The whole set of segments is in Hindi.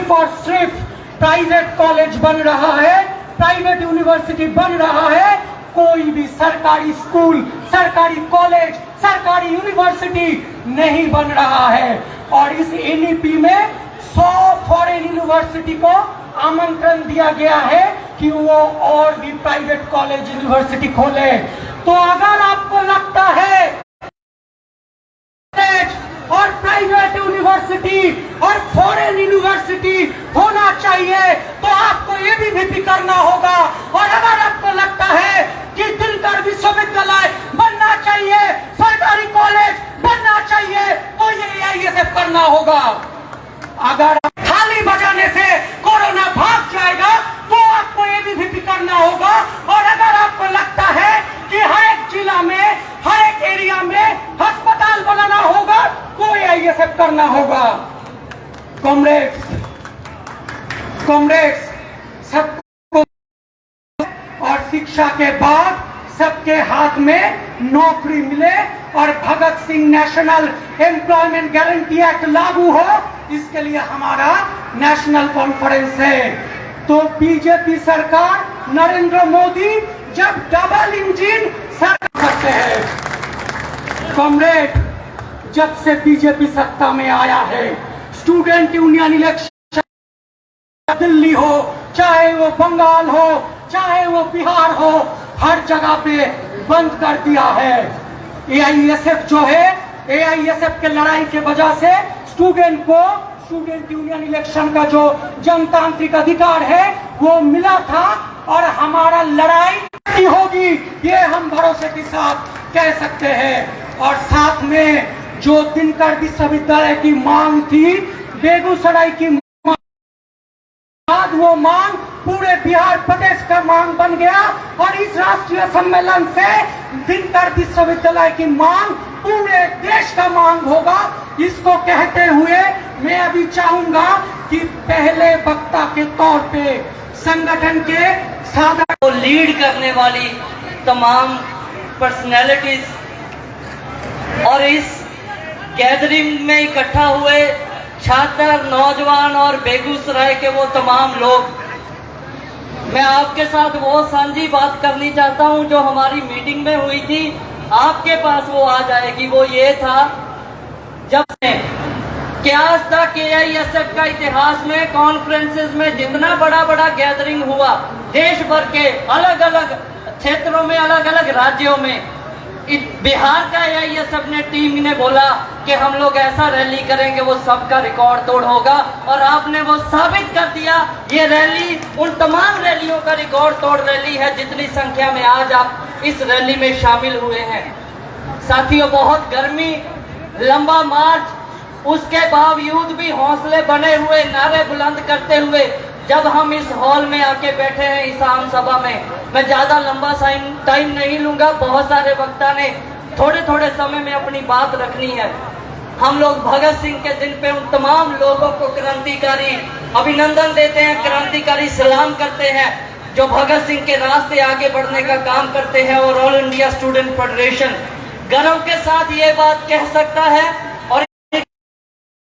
सिर्फ और सिर्फ प्राइवेट कॉलेज बन रहा है, प्राइवेट यूनिवर्सिटी बन रहा है। कोई भी सरकारी स्कूल, सरकारी कॉलेज, सरकारी यूनिवर्सिटी नहीं बन रहा है। और इस एनईपी में 100 फॉरेन यूनिवर्सिटी को आमंत्रण दिया गया है कि वो और भी प्राइवेट कॉलेज यूनिवर्सिटी खोले। तो अगर आपको लगता है और प्राइवेट यूनिवर्सिटी और फॉरेन यूनिवर्सिटी होना चाहिए तो आपको ये भी भीति करना होगा। और अगर आपको लगता है कि दिनकर विश्वविद्यालय बनना चाहिए, सरकारी कॉलेज बनना चाहिए, तो ये AISF करना होगा। अगर थाली बजाने से कोरोना भाग जाएगा तो आपको ये भी भीति करना होगा। और अगर आपको लगता है कि हर एक जिला में, हर एक एरिया में अस्पताल बनाना होगा, तो AISF करना होगा। कॉमरेड्स, सबको और शिक्षा के बाद सबके हाथ में नौकरी मिले और Bhagat Singh national employment guarantee act लागू हो, इसके लिए हमारा नेशनल कॉन्फ्रेंस है। तो बीजेपी सरकार, नरेंद्र मोदी जब डबल इंजन सरकार करते हैं। कॉमरेड, जब से बीजेपी सत्ता में आया है, स्टूडेंट यूनियन इलेक्शन दिल्ली हो, चाहे वो बंगाल हो, चाहे वो बिहार हो, हर जगह पे बंद कर दिया है। AISF जो है, AISF के लड़ाई के वजह से स्टूडेंट यूनियन इलेक्शन का जो जनतांत्रिक अधिकार है वो मिला था और हमारा लड़ाई होगी, ये हम भरोसे के साथ कह सकते हैं। और साथ में जो दिनकर विश्वविद्यालय की मांग थी, बेगूसराय की वो मांग पूरे बिहार प्रदेश का मांग बन गया। और इस राष्ट्रीय सम्मेलन से दिनकर विश्वविद्यालय की मांग पूरे देश का मांग होगा। इसको कहते हुए मैं अभी चाहूंगा कि पहले वक्ता के तौर पे संगठन के साधारण लीड करने वाली तमाम पर्सनैलिटीज और इस गैदरिंग में इकट्ठा हुए छात्र, नौजवान और बेगूसराय के वो तमाम लोग, मैं आपके साथ वो साझी बात करनी चाहता हूं जो हमारी मीटिंग में हुई थी। आपके पास वो आ जाएगी। वो ये था, जब से कि आज तक AISF का इतिहास में कॉन्फ्रेंसेस में जितना बड़ा गैदरिंग हुआ, देश भर के अलग अलग क्षेत्रों में, अलग अलग राज्यों में, बिहार का AISF ने टीम ने बोला कि हम लोग ऐसा रैली करेंगे वो सबका रिकॉर्ड तोड़ होगा। और आपने वो साबित कर दिया। ये रैली उन तमाम रैलियों का रिकॉर्ड तोड़ रैली है जितनी संख्या में आज आप इस रैली में शामिल हुए हैं। साथियों, बहुत गर्मी, लंबा मार्च, उसके बावजूद भी हौसले बने हुए, नारे बुलंद करते हुए जब हम इस हॉल में आके बैठे हैं इस आम सभा में, मैं ज्यादा लंबा टाइम नहीं लूंगा। बहुत सारे वक्ता ने थोड़े समय में अपनी बात रखनी है। हम लोग भगत सिंह के दिन पे उन तमाम लोगों को क्रांतिकारी अभिनंदन देते हैं, क्रांतिकारी सलाम करते हैं जो भगत सिंह के रास्ते आगे बढ़ने का काम करते हैं। और ऑल इंडिया स्टूडेंट फेडरेशन गर्व के साथ ये बात कह सकता है और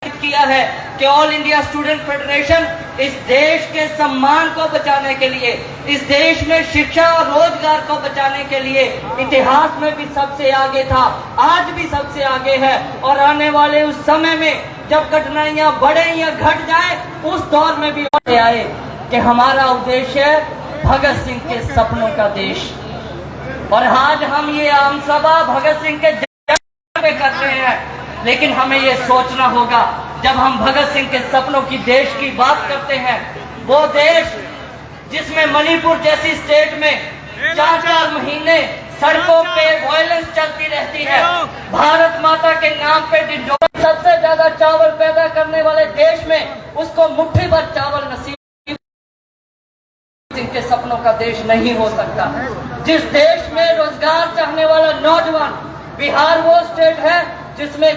किया है कि ऑल इंडिया स्टूडेंट फेडरेशन इस देश के सम्मान को बचाने के लिए, इस देश में शिक्षा और रोजगार को बचाने के लिए इतिहास में भी सबसे आगे था, आज भी सबसे आगे है। और आने वाले उस समय में जब कठिनाइयां बढ़े या घट जाए, उस दौर में भी आए कि हमारा उद्देश्य है भगत सिंह के सपनों का देश। और आज हम ये आम सभा भगत सिंह के जन्म कर रहे हैं, लेकिन हमें ये सोचना होगा, जब हम भगत सिंह के सपनों की देश की बात करते हैं, वो देश जिसमें मणिपुर जैसी स्टेट में 4-4 महीने सड़कों पे वायलेंस चलती रहती है, भारत माता के नाम पे सबसे ज्यादा चावल पैदा करने वाले देश में उसको मुट्ठी भर चावल नसीब, सिंह के सपनों का देश नहीं हो सकता। जिस देश में रोजगार चाहने वाला नौजवान, बिहार वो स्टेट है जिसमें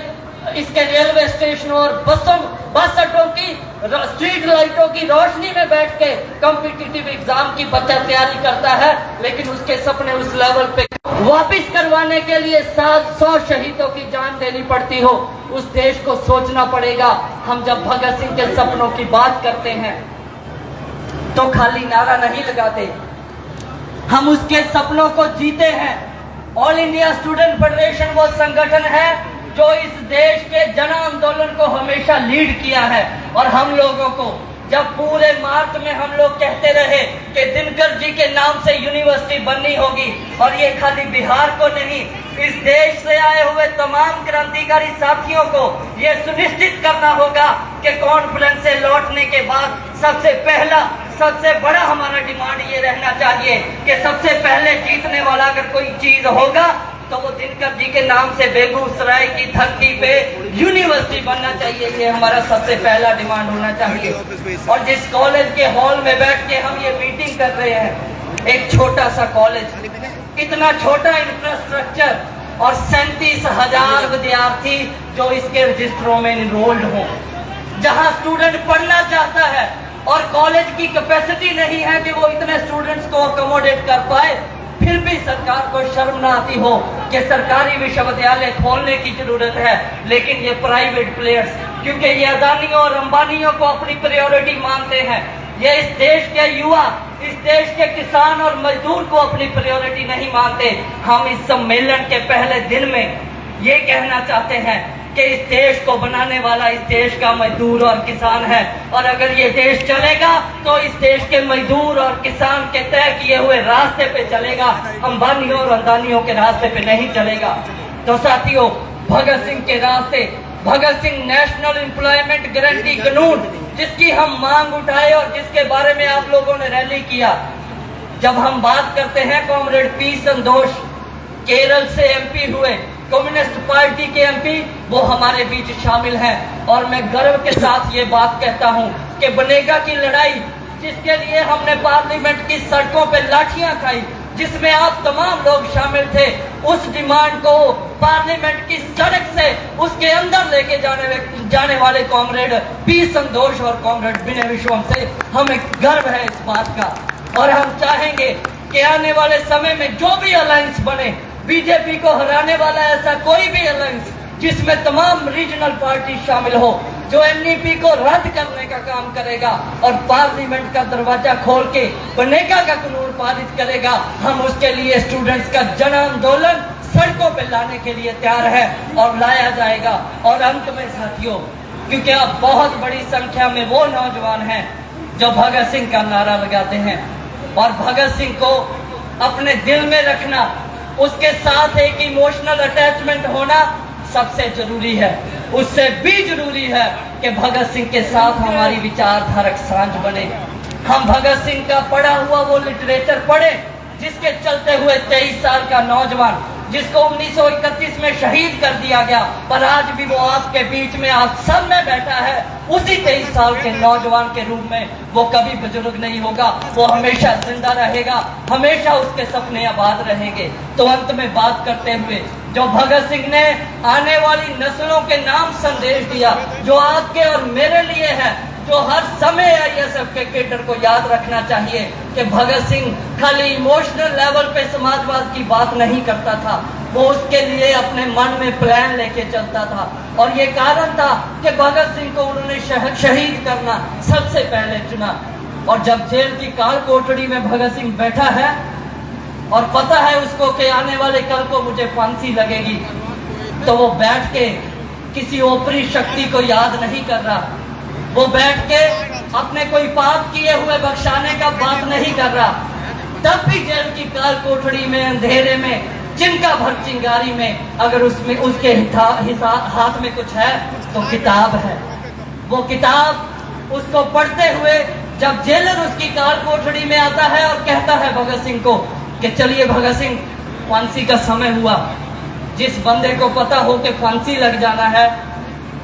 इसके रेलवे स्टेशनों और बस अड्डों की स्ट्रीट लाइटों की रोशनी में बैठ के कॉम्पिटिटिव एग्जाम की बच्चा तैयारी करता है, लेकिन उसके सपने उस लेवल पे वापस करवाने के लिए 700 शहीदों की जान देनी पड़ती हो। उस देश को सोचना पड़ेगा। हम जब भगत सिंह के सपनों की बात करते हैं तो खाली नारा नहीं लगाते, हम उसके सपनों को जीते हैं। ऑल इंडिया स्टूडेंट फेडरेशन वो संगठन है जो इस देश के जन आंदोलन को हमेशा लीड किया है। और हम लोगों को जब पूरे मार्च में हम लोग कहते रहे कि दिनकर जी के नाम से यूनिवर्सिटी बननी होगी, और ये खाली बिहार को नहीं, इस देश से आए हुए तमाम क्रांतिकारी साथियों को ये सुनिश्चित करना होगा कि कॉन्फ्रेंस से लौटने के बाद सबसे बड़ा हमारा डिमांड ये रहना चाहिए कि सबसे पहले जीतने वाला अगर कोई चीज होगा तो वो दिनकर जी के नाम से बेगूसराय की धरती पे यूनिवर्सिटी बनना चाहिए। ये हमारा सबसे पहला डिमांड होना चाहिए। और जिस कॉलेज के हॉल में बैठ के हम ये मीटिंग कर रहे हैं, एक छोटा सा कॉलेज, इतना छोटा इंफ्रास्ट्रक्चर और 37,000 विद्यार्थी जो इसके रजिस्टरों में इनरोल्ड हो, जहां स्टूडेंट पढ़ना चाहता है और कॉलेज की कैपेसिटी नहीं है कि वो इतने स्टूडेंट्स को अकोमोडेट कर पाए, फिर भी सरकार को शर्म ना आती हो कि सरकारी विश्वविद्यालय खोलने की जरूरत है। लेकिन ये प्राइवेट प्लेयर्स, क्योंकि ये अदानियों और अंबानियों को अपनी प्रायोरिटी मानते हैं, ये इस देश के युवा, इस देश के किसान और मजदूर को अपनी प्रायोरिटी नहीं मानते। हम इस सम्मेलन के पहले दिन में ये कहना चाहते हैं कि इस देश को बनाने वाला इस देश का मजदूर और किसान है, और अगर ये देश चलेगा तो इस देश के मजदूर और किसान के तय किए हुए रास्ते पे चलेगा, अंबानियों और अदानियों के रास्ते पे नहीं चलेगा। तो साथियों, भगत सिंह के रास्ते, भगत सिंह नेशनल एम्प्लॉयमेंट गारंटी कानून, जिसकी हम मांग उठाए और जिसके बारे में आप लोगों ने रैली किया। जब हम बात करते हैं कॉमरेड पी संतोष, केरल से एमपी हुए, कम्युनिस्ट पार्टी के एमपी, वो हमारे बीच शामिल हैं। और मैं गर्व के साथ ये बात कहता हूं कि बनेगा की लड़ाई, जिसके लिए हमने पार्लियामेंट की सड़कों पे लाठियां खाई, जिसमें आप तमाम लोग शामिल थे, उस डिमांड को पार्लियामेंट की सड़क से उसके अंदर लेके जाने वाले कॉमरेड पी संतोष और कॉमरेड विनय विश्वम से हमें गर्व है इस बात का। और हम चाहेंगे कि आने वाले समय में जो भी अलायंस बने, बीजेपी को हराने वाला ऐसा कोई भी अलायंस जिसमें तमाम रीजनल पार्टी शामिल हो, जो एनईपी को रद्द करने का काम करेगा और पार्लियामेंट का दरवाजा खोल के बनेगा का कानून पारित करेगा, हम उसके लिए स्टूडेंट्स का जन आंदोलन सड़कों पे लाने के लिए तैयार है और लाया जाएगा। और अंत में साथियों, क्योंकि अब बहुत बड़ी संख्या में वो नौजवान हैं जो भगत सिंह का नारा लगाते हैं, और भगत सिंह को अपने दिल में रखना, उसके साथ एक इमोशनल अटैचमेंट होना सबसे जरूरी है। उससे भी जरूरी है कि भगत सिंह के साथ हमारी विचारधारक सांझ बने। हम भगत सिंह का पढ़ा हुआ वो लिटरेचर पढ़े जिसके चलते हुए 23 साल का नौजवान, जिसको 1931 में शहीद कर दिया गया, पर आज भी वो आपके बीच में आप सब में बैठा है, उसी 23 साल के नौजवान के रूप में। वो कभी बुजुर्ग नहीं होगा, वो हमेशा जिंदा रहेगा, हमेशा उसके सपने आबाद रहेंगे। तो अंत में बात करते हुए, जो भगत सिंह ने आने वाली नस्लों के नाम संदेश दिया, जो आपके और मेरे लिए है, जो हर समय आईएसएफ के कैडर को याद रखना चाहिए कि भगत सिंह खाली इमोशनल लेवल पे समाजवाद की बात नहीं करता था, वो उसके लिए अपने मन में प्लान लेके चलता था। और ये कारण था कि भगत सिंह को उन्होंने शहीद करना सबसे पहले चुना। और जब जेल की काल कोठरी में भगत सिंह बैठा है और पता है उसको कि आने वाले कल को मुझे फांसी लगेगी, तो वो बैठ के किसी ऊपरी शक्ति को याद नहीं कर रहा, वो बैठ के अपने कोई पाप किए हुए बख्शाने का बात नहीं कर रहा। तब भी जेल की काल कोठरी में, अंधेरे में, जिनका भर चिंगारी में, अगर उसमें उसके हाथ में कुछ है तो किताब है। वो किताब उसको पढ़ते हुए जब जेलर उसकी काल कोठरी में आता है और कहता है भगत सिंह को कि चलिए भगत सिंह, फांसी का समय हुआ, जिस बंदे को पता हो कि फांसी लग जाना है,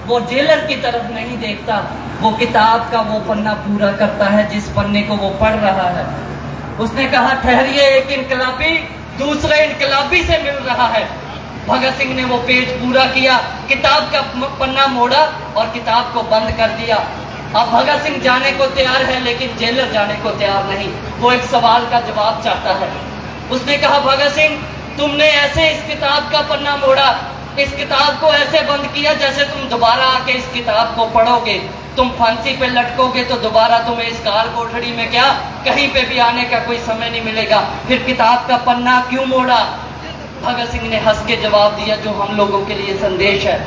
वो जेलर की तरफ नहीं देखता, वो किताब का वो पन्ना पूरा करता है जिस पन्ने को वो पढ़ रहा है। उसने कहा ठहरिए, एक इनकलाबी दूसरे इनकलाबी से मिल रहा है। भगत सिंह ने वो पेज पूरा किया, किताब का पन्ना मोड़ा और किताब को बंद कर दिया। अब भगत सिंह जाने को तैयार है लेकिन जेलर जाने को तैयार नहीं। वो एक सवाल का जवाब चाहता है। उसने कहा भगत सिंह, तुमने ऐसे इस किताब का पन्ना मोड़ा इस किताब को ऐसे बंद किया जैसे तुम दोबारा आके इस किताब को पढ़ोगे, तुम फांसी पे लटकोगे तो दोबारा तुम्हें इस काल कोठरी में क्या कहीं पे भी आने का कोई समय नहीं मिलेगा। फिर किताब का पन्ना क्यों मोड़ा? भगत सिंह ने हंस के जवाब दिया, जो हम लोगों के लिए संदेश है।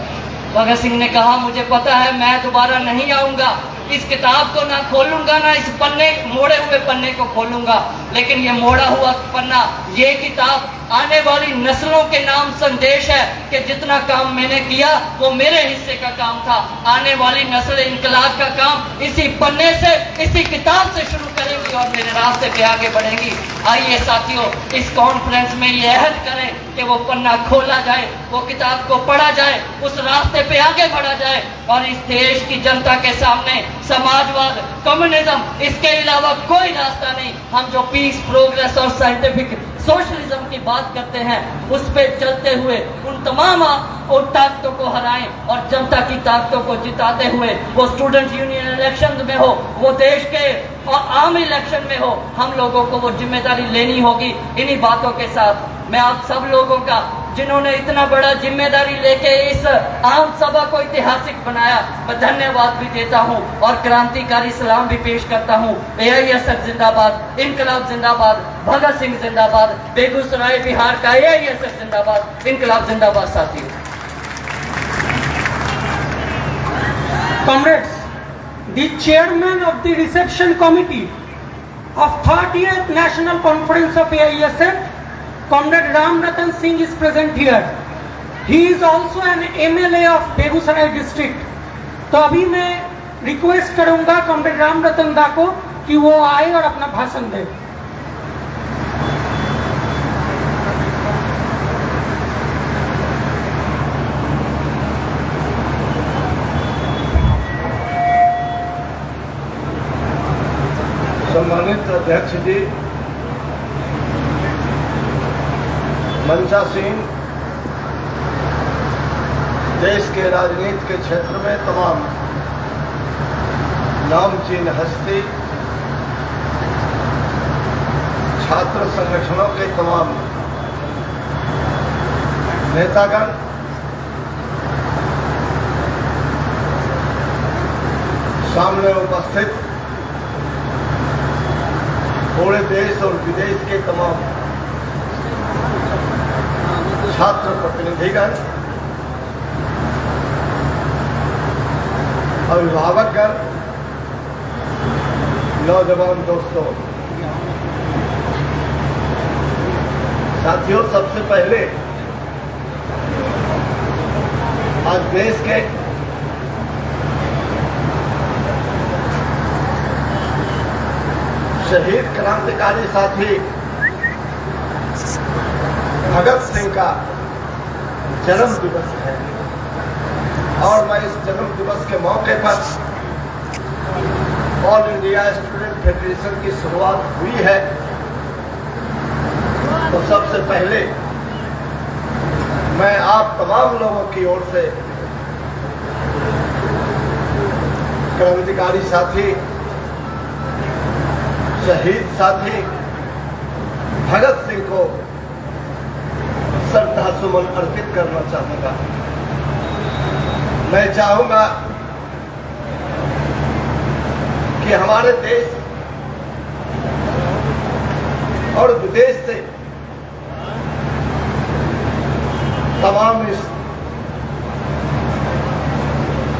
भगत सिंह ने कहा, मुझे पता है मैं दोबारा नहीं आऊंगा, इस किताब को ना खोलूंगा, ना इस पन्ने मोड़े हुए पन्ने को खोलूंगा, लेकिन ये मोड़ा हुआ पन्ना, ये किताब आने वाली नस्लों के नाम संदेश है कि जितना काम मैंने किया वो मेरे हिस्से का काम था। आने वाली नस्ल इंकलाब का काम इसी पन्ने से, इसी किताब से शुरू करेंगी और मेरे रास्ते पे आगे बढ़ेंगी। आइए साथियों, इस कॉन्फ्रेंस में ये अहद करें कि वो पन्ना खोला जाए, वो किताब को पढ़ा जाए, उस रास्ते पे आगे बढ़ा जाए और इस देश की जनता के सामने समाजवाद, कम्युनिज्म, इसके अलावा कोई रास्ता नहीं। हम जो पीस, प्रोग्रेस और साइंटिफिक सोशलिज्म की बात करते हैं, उस पे चलते हुए उन तमाम उन ताकतों को हराएं और जनता की ताकतों को जिताते हुए, वो स्टूडेंट यूनियन इलेक्शन में हो, वो देश के और आम इलेक्शन में हो, हम लोगों को वो जिम्मेदारी लेनी होगी। इन्हीं बातों के साथ मैं आप सब लोगों का, जिन्होंने इतना बड़ा जिम्मेदारी लेके इस आम सभा को ऐतिहासिक बनाया, मैं धन्यवाद भी देता हूं और क्रांतिकारी सलाम भी पेश करता हूं। एआईएसएफ जिंदाबाद, इनकलाब जिंदाबाद, भगत सिंह जिंदाबाद, बेगूसराय बिहार का एआईएसएफ जिंदाबाद, इनकलाब जिंदाबाद। साथियों, Comrades, the chairman of the reception committee of 30th National Conference of AISF, Comrade Ram Ratan Singh is present here. He is also an MLA of Begusarai district. तो अभी मैं रिक्वेस्ट करूंगा कॉमरेड राम रतन दा को कि वो आए और अपना भाषण दे। सम्मानित अध्यक्ष जी, मनसा सिंह, देश के राजनीति के क्षेत्र में तमाम नामचीन हस्ती, छात्र संगठनों के तमाम नेतागण, सामने उपस्थित पूरे देश और विदेश के तमाम छात्र प्रतिनिधिगण, अभिभावकगण, नौजवान दोस्तों, साथियों, सबसे पहले आज देश के शहीद क्रांतिकारी साथी भगत सिंह का जन्म दिवस है और मैं इस जन्म दिवस के मौके पर ऑल इंडिया स्टूडेंट फेडरेशन की शुरुआत हुई है, तो सबसे पहले मैं आप तमाम लोगों की ओर से क्रांतिकारी साथी, शहीद साथी भगत सिंह को श्रद्धासुमन अर्पित करना चाहूंगा। मैं चाहूंगा कि हमारे देश और विदेश से तमाम इस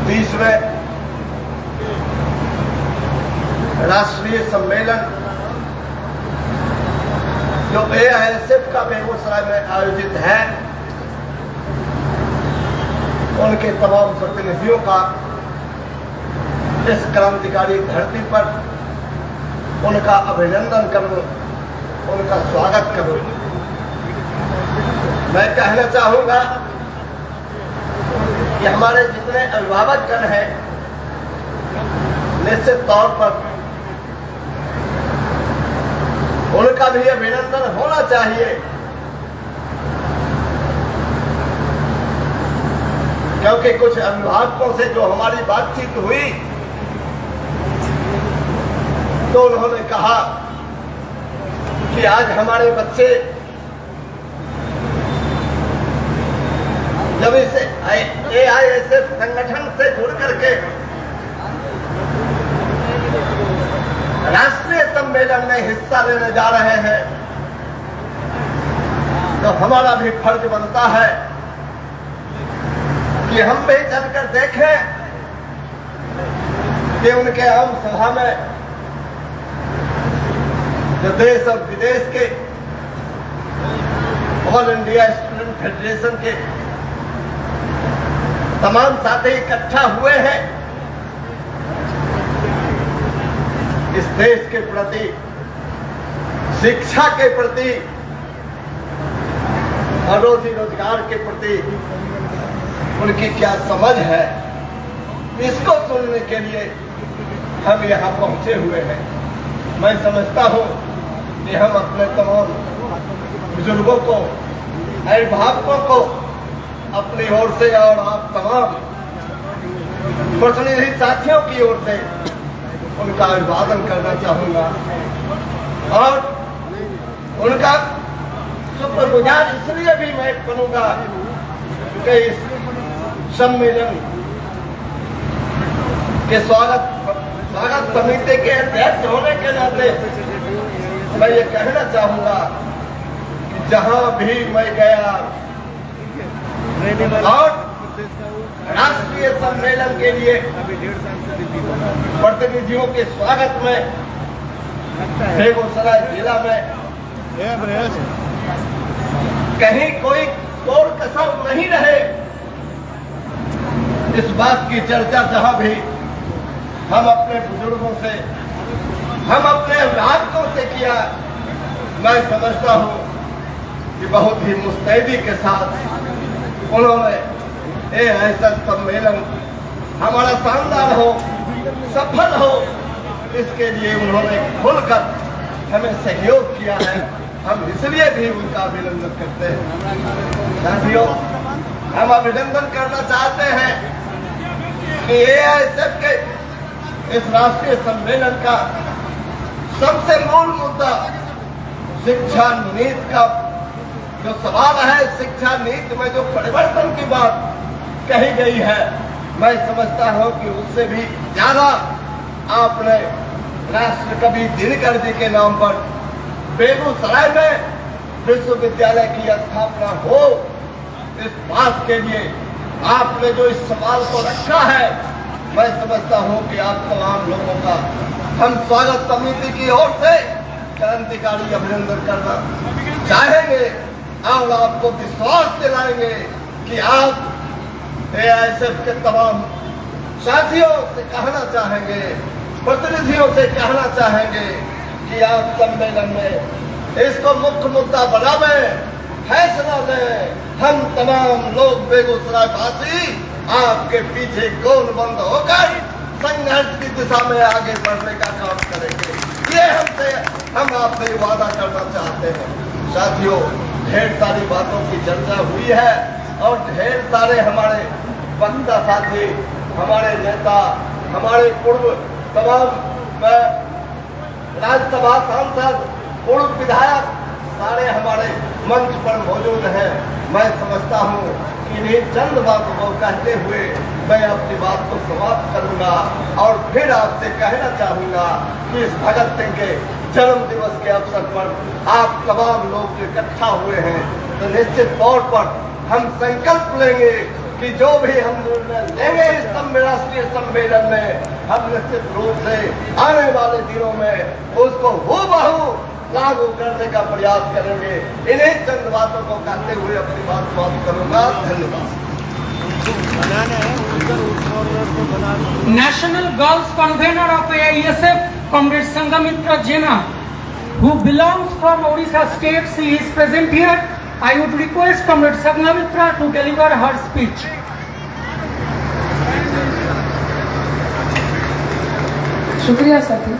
30वें राष्ट्रीय सम्मेलन जो एआईएसएफ का बेगूसराय में आयोजित है, उनके तमाम प्रतिनिधियों का इस क्रांतिकारी धरती पर उनका अभिनंदन करूं, उनका स्वागत करूं। मैं कहना चाहूंगा कि हमारे जितने अभिभावकगण हैं, निश्चित तौर पर उनका भी अभिनंदन होना चाहिए, क्योंकि कुछ अभिभावकों से जो हमारी बातचीत हुई तो उन्होंने कहा कि आज हमारे बच्चे जब इसे AISF संगठन से जुड़ करके राष्ट्रीय सम्मेलन में हिस्सा लेने जा रहे हैं, तो हमारा भी फर्ज बनता है कि हम भी चलकर देखें कि उनके आम सभा में जो देश और विदेश के ऑल इंडिया स्टूडेंट फेडरेशन के तमाम साथी इकट्ठा हुए हैं, इस देश के प्रति, शिक्षा के प्रति और रोजी रोजगार के प्रति उनकी क्या समझ है, इसको सुनने के लिए हम यहाँ पहुंचे हुए हैं। मैं समझता हूँ कि हम अपने तमाम बुजुर्गों को, अभिभावकों को अपनी ओर से और आप तमाम प्रतिनिधि साथियों की ओर से उनका अभिवादन करना चाहूँगा और उनका शुक्रगुजार इसलिए भी मैं बनूंगा कि इस सम्मेलन के स्वागत समिति के अध्यक्ष होने के नाते मैं ये कहना चाहूंगा कि जहां भी मैं गया और राष्ट्रीय सम्मेलन के लिए प्रतिनिधियों के स्वागत में बेगूसराय जिला में कहीं कोई तोड़ कसर नहीं रहे, इस बात की चर्चा जहां भी हम अपने बुजुर्गों से, हम अपने अभिभावकों से किया, मैं समझता हूं कि बहुत ही मुस्तैदी के साथ उन्होंने ऐसा सम्मेलन हमारा शानदार हो, सफल हो, इसके लिए उन्होंने खुलकर हमें सहयोग किया है। हम इसलिए भी उनका अभिनंदन करते हैं। साथियों, हम अभिनंदन करना चाहते हैं कि AISF के इस राष्ट्रीय सम्मेलन का सबसे मूल मुद्दा शिक्षा नीति का जो सवाल है, शिक्षा नीति में जो परिवर्तन की बात कही गई है, मैं समझता हूं कि उससे भी ज्यादा आपने राष्ट्रकवि दिनकर जी के नाम पर बेगूसराय में विश्वविद्यालय की स्थापना हो, इस बात के लिए आपने जो इस सवाल को रखा है, मैं समझता हूं कि आप तमाम लोगों का हम स्वागत समिति की ओर से क्रांतिकारी अभिनंदन करना चाहेंगे और आपको विश्वास दिलाएंगे कि आप AISF के तमाम साथियों से कहना चाहेंगे, प्रतिनिधियों से कहना चाहेंगे कि आप सम्मेलन में इसको मुख्य मुद्दा बनावें, फैसला लें। हम तमाम लोग बेगूसराय वासी आपके पीछे गोलबंद होकर संघर्ष की दिशा में आगे बढ़ने का काम करेंगे, ये हम आपसे वादा करना चाहते हैं। साथियों, ढेर सारी बातों की चर्चा हुई है और ढेर सारे हमारे वक्ता साथी, हमारे नेता, हमारे पूर्व तमाम राज्यसभा सांसद, पूर्व विधायक सारे हमारे मंच पर मौजूद हैं। मैं समझता हूँ कि इन्हीं चंद बातों को कहते हुए मैं अपनी बात को समाप्त करूंगा और फिर आपसे कहना चाहूंगा कि इस भगत सिंह के जन्म दिवस के अवसर पर आप तमाम लोग इकट्ठा हुए हैं, तो निश्चित तौर पर हम संकल्प लेंगे कि जो भी हम निर्णय लेंगे इस राष्ट्रीय सम्मेलन में, हम निश्चित रूप से आने वाले दिनों में उसको हूबहू लागू करने का प्रयास करेंगे। इन्हीं चंद बातों को कहते हुए अपनी बात समाप्त करूंगा। धन्यवाद। National Girls Convener of AISF, Comrade Sanghamitra Jena, who belongs from Odisha state, she is present here. I would request Comrade Sanghamitra to deliver her speech. शुक्रिया साथी।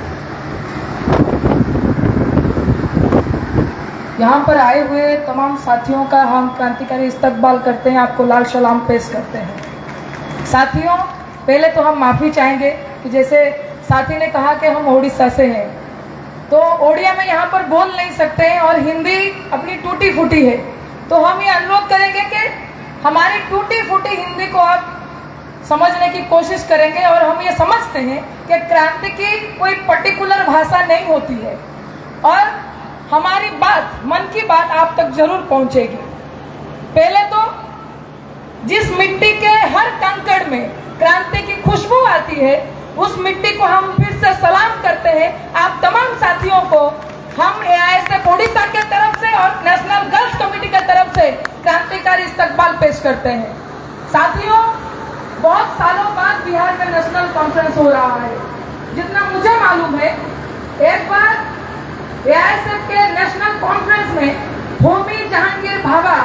यहाँ पर आए हुए तमाम साथियों का हम क्रांतिकारी इस्तकबाल करते हैं, आपको लाल सलाम पेश करते हैं। साथियों, पहले तो हम माफ़ी चाहेंगे कि जैसे साथी ने कहा कि हम ओडिशा से हैं, तो ओडिया में यहाँ पर बोल नहीं सकते हैं और हिंदी अपनी टूटी फूटी है, तो हम ये अनुरोध करेंगे कि हमारी टूटी फूटी हिंदी को आप समझने की कोशिश करेंगे और हम ये समझते हैं कि क्रांति की कोई पर्टिकुलर भाषा नहीं होती है और हमारी बात, मन की बात आप तक जरूर पहुंचेगी। पहले तो जिस मिट्टी के हर कंकड़ में क्रांति की खुशबू आती है, उस मिट्टी को हम फिर से सलाम करते हैं। आप तमाम साथियों को हम AISF ओडिशा के तरफ से और नेशनल गर्ल्स कमेटी के तरफ से क्रांतिकारी इस्तकबाल पेश करते हैं। साथियों, बहुत सालों बाद बिहार में नेशनल कॉन्फ्रेंस हो रहा है। जितना मुझे मालूम है, एक बार AISF के नेशनल कॉन्फ्रेंस में होमी जहांगीर भाभा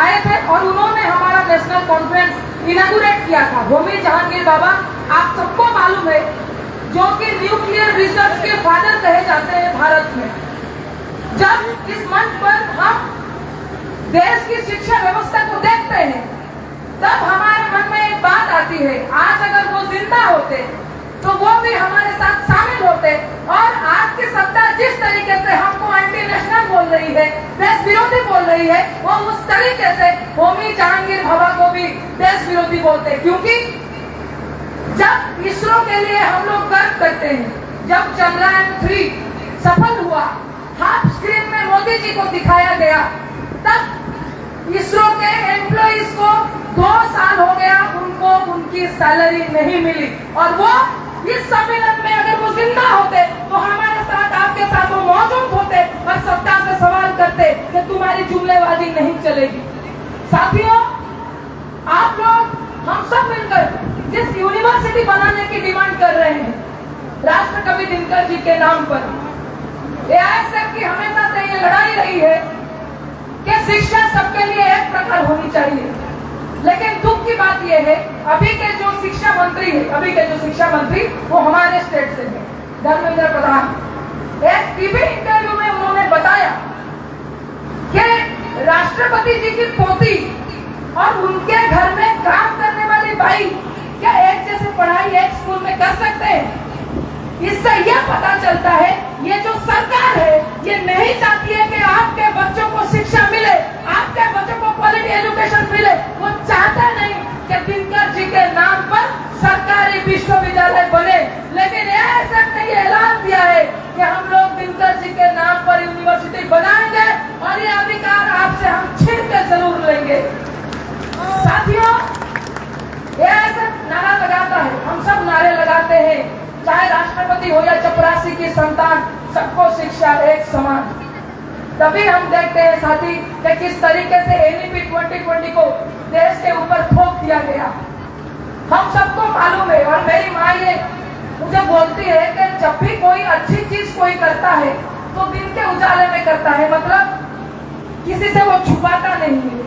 आए थे और उन्होंने हमारा नेशनल कॉन्फ्रेंस इनागुरेट किया था। होमी जहांगीर भाभा आप सबको मालूम है, जो कि न्यूक्लियर रिसर्च के फादर कहे जाते हैं भारत में। जब इस मंच पर हम देश की शिक्षा व्यवस्था को देखते हैं, तब हमारे मन में एक बात आती है, आज अगर वो जिंदा होते तो वो भी हमारे साथ शामिल होते और आज की सत्ता जिस तरीके से हमको एंटी नेशनल बोल रही है, देश विरोधी बोल रही है, वो उस तरीके से होमी जहांगीर भाभा को भी देश विरोधी बोलते। क्योंकि जब इसरो के लिए हम लोग गर्व करते हैं, जब चंद्रयान 3 सफल हुआ, हाफ स्क्रीन में मोदी जी को दिखाया गया, तब इसरो के एम्प्लॉइज को 2 साल हो गया, उनको उनकी सैलरी नहीं मिली। और वो इस सम्मेलन में अगर वो जिंदा होते तो हमारे साथ, आपके साथ वो मौजूद होते और सत्ता से सवाल करते कि तुम्हारी जुमलेबाजी नहीं चलेगी। साथियों, आप लोग, हम सब मिलकर जिस यूनिवर्सिटी बनाने की डिमांड कर रहे हैं, राष्ट्रकवि दिनकर जी के नाम पर, AISF की हमेशा से ये लड़ाई रही है कि शिक्षा सबके लिए एक प्रकार होनी चाहिए। लेकिन दुख की बात यह है, अभी के जो शिक्षा मंत्री वो हमारे स्टेट से हैं, धर्मेंद्र प्रधान। एक टीवी इंटरव्यू में उन्होंने बताया कि राष्ट्रपति जी की पोती और उनके घर में काम करने वाली बाई क्या एक जैसे पढ़ाई एक स्कूल में कर सकते हैं? इससे यह पता चलता है, ये जो सरकार है, ये नहीं चाहती है कि आपके बच्चों को शिक्षा मिले, आपके बच्चों को क्वालिटी एजुकेशन मिले। वो चाहता नहीं कि दिनकर जी के नाम पर सरकारी विश्वविद्यालय बने। लेकिन AISF ने ये ऐलान दिया है कि हम लोग दिनकर जी के नाम पर यूनिवर्सिटी बनाएंगे और ये अधिकार आपसे हम छीन के जरूर लेंगे। साथियों, AISF नारा लगाता है, हम सब नारे लगाते हैं, चाहे राष्ट्रपति हो या चपरासी की संतान, सबको शिक्षा एक समान। तभी हम देखते हैं साथी कि किस तरीके से NEP 2020 को देश के ऊपर थोप दिया गया। हम सबको मालूम है और मेरी माँ ये मुझे बोलती है कि जब भी कोई अच्छी चीज कोई करता है तो दिन के उजाले में करता है, मतलब किसी से वो छुपाता नहीं है,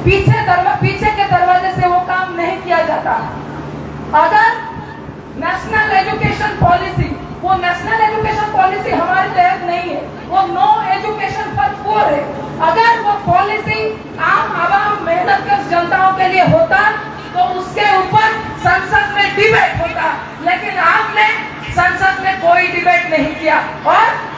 पीछे के दरवाजे से वो काम नहीं किया जाता। अगर नेशनल एजुकेशन पॉलिसी, वो नेशनल एजुकेशन पॉलिसी हमारे तहत नहीं है, वो नो एजुकेशन फॉर पुअर है। अगर वो पॉलिसी आम आवाम मेहनतकश जनताओं के लिए होता तो उसके ऊपर संसद में डिबेट होता, लेकिन आपने संसद में कोई डिबेट नहीं किया और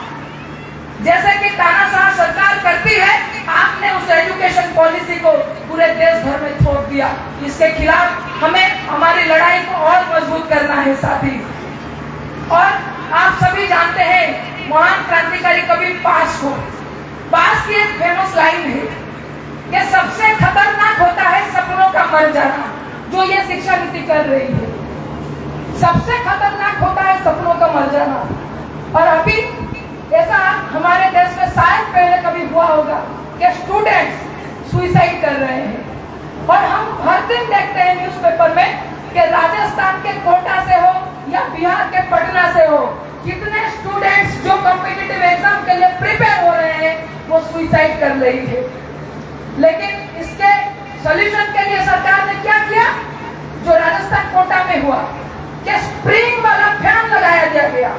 जैसे कि तानाशाह सरकार करती है, आपने उस एजुकेशन पॉलिसी को पूरे देश भर में थोप दिया। इसके खिलाफ हमें हमारी लड़ाई को और मजबूत करना है साथी। और आप सभी जानते हैं, महान क्रांतिकारी कवि पास की एक फेमस लाइन है कि सबसे खतरनाक होता है सपनों का मर जाना। जो ये शिक्षा नीति कर रही है, सबसे खतरनाक होता है सपनों का मर जाना। और अभी ऐसा हमारे देश में शायद पहले कभी हुआ होगा कि स्टूडेंट्स सुसाइड कर रहे हैं। और हम हर दिन देखते हैं न्यूज़पेपर में कि राजस्थान के कोटा से हो या बिहार के पटना से हो, कितने स्टूडेंट्स जो कॉम्पिटिटिव एग्जाम के लिए प्रिपेयर हो रहे हैं वो सुसाइड कर रही है। लेकिन इसके सॉल्यूशन के लिए सरकार ने क्या किया? जो राजस्थान कोटा में हुआ कि स्प्रिंग वाला फैन लगाया गया,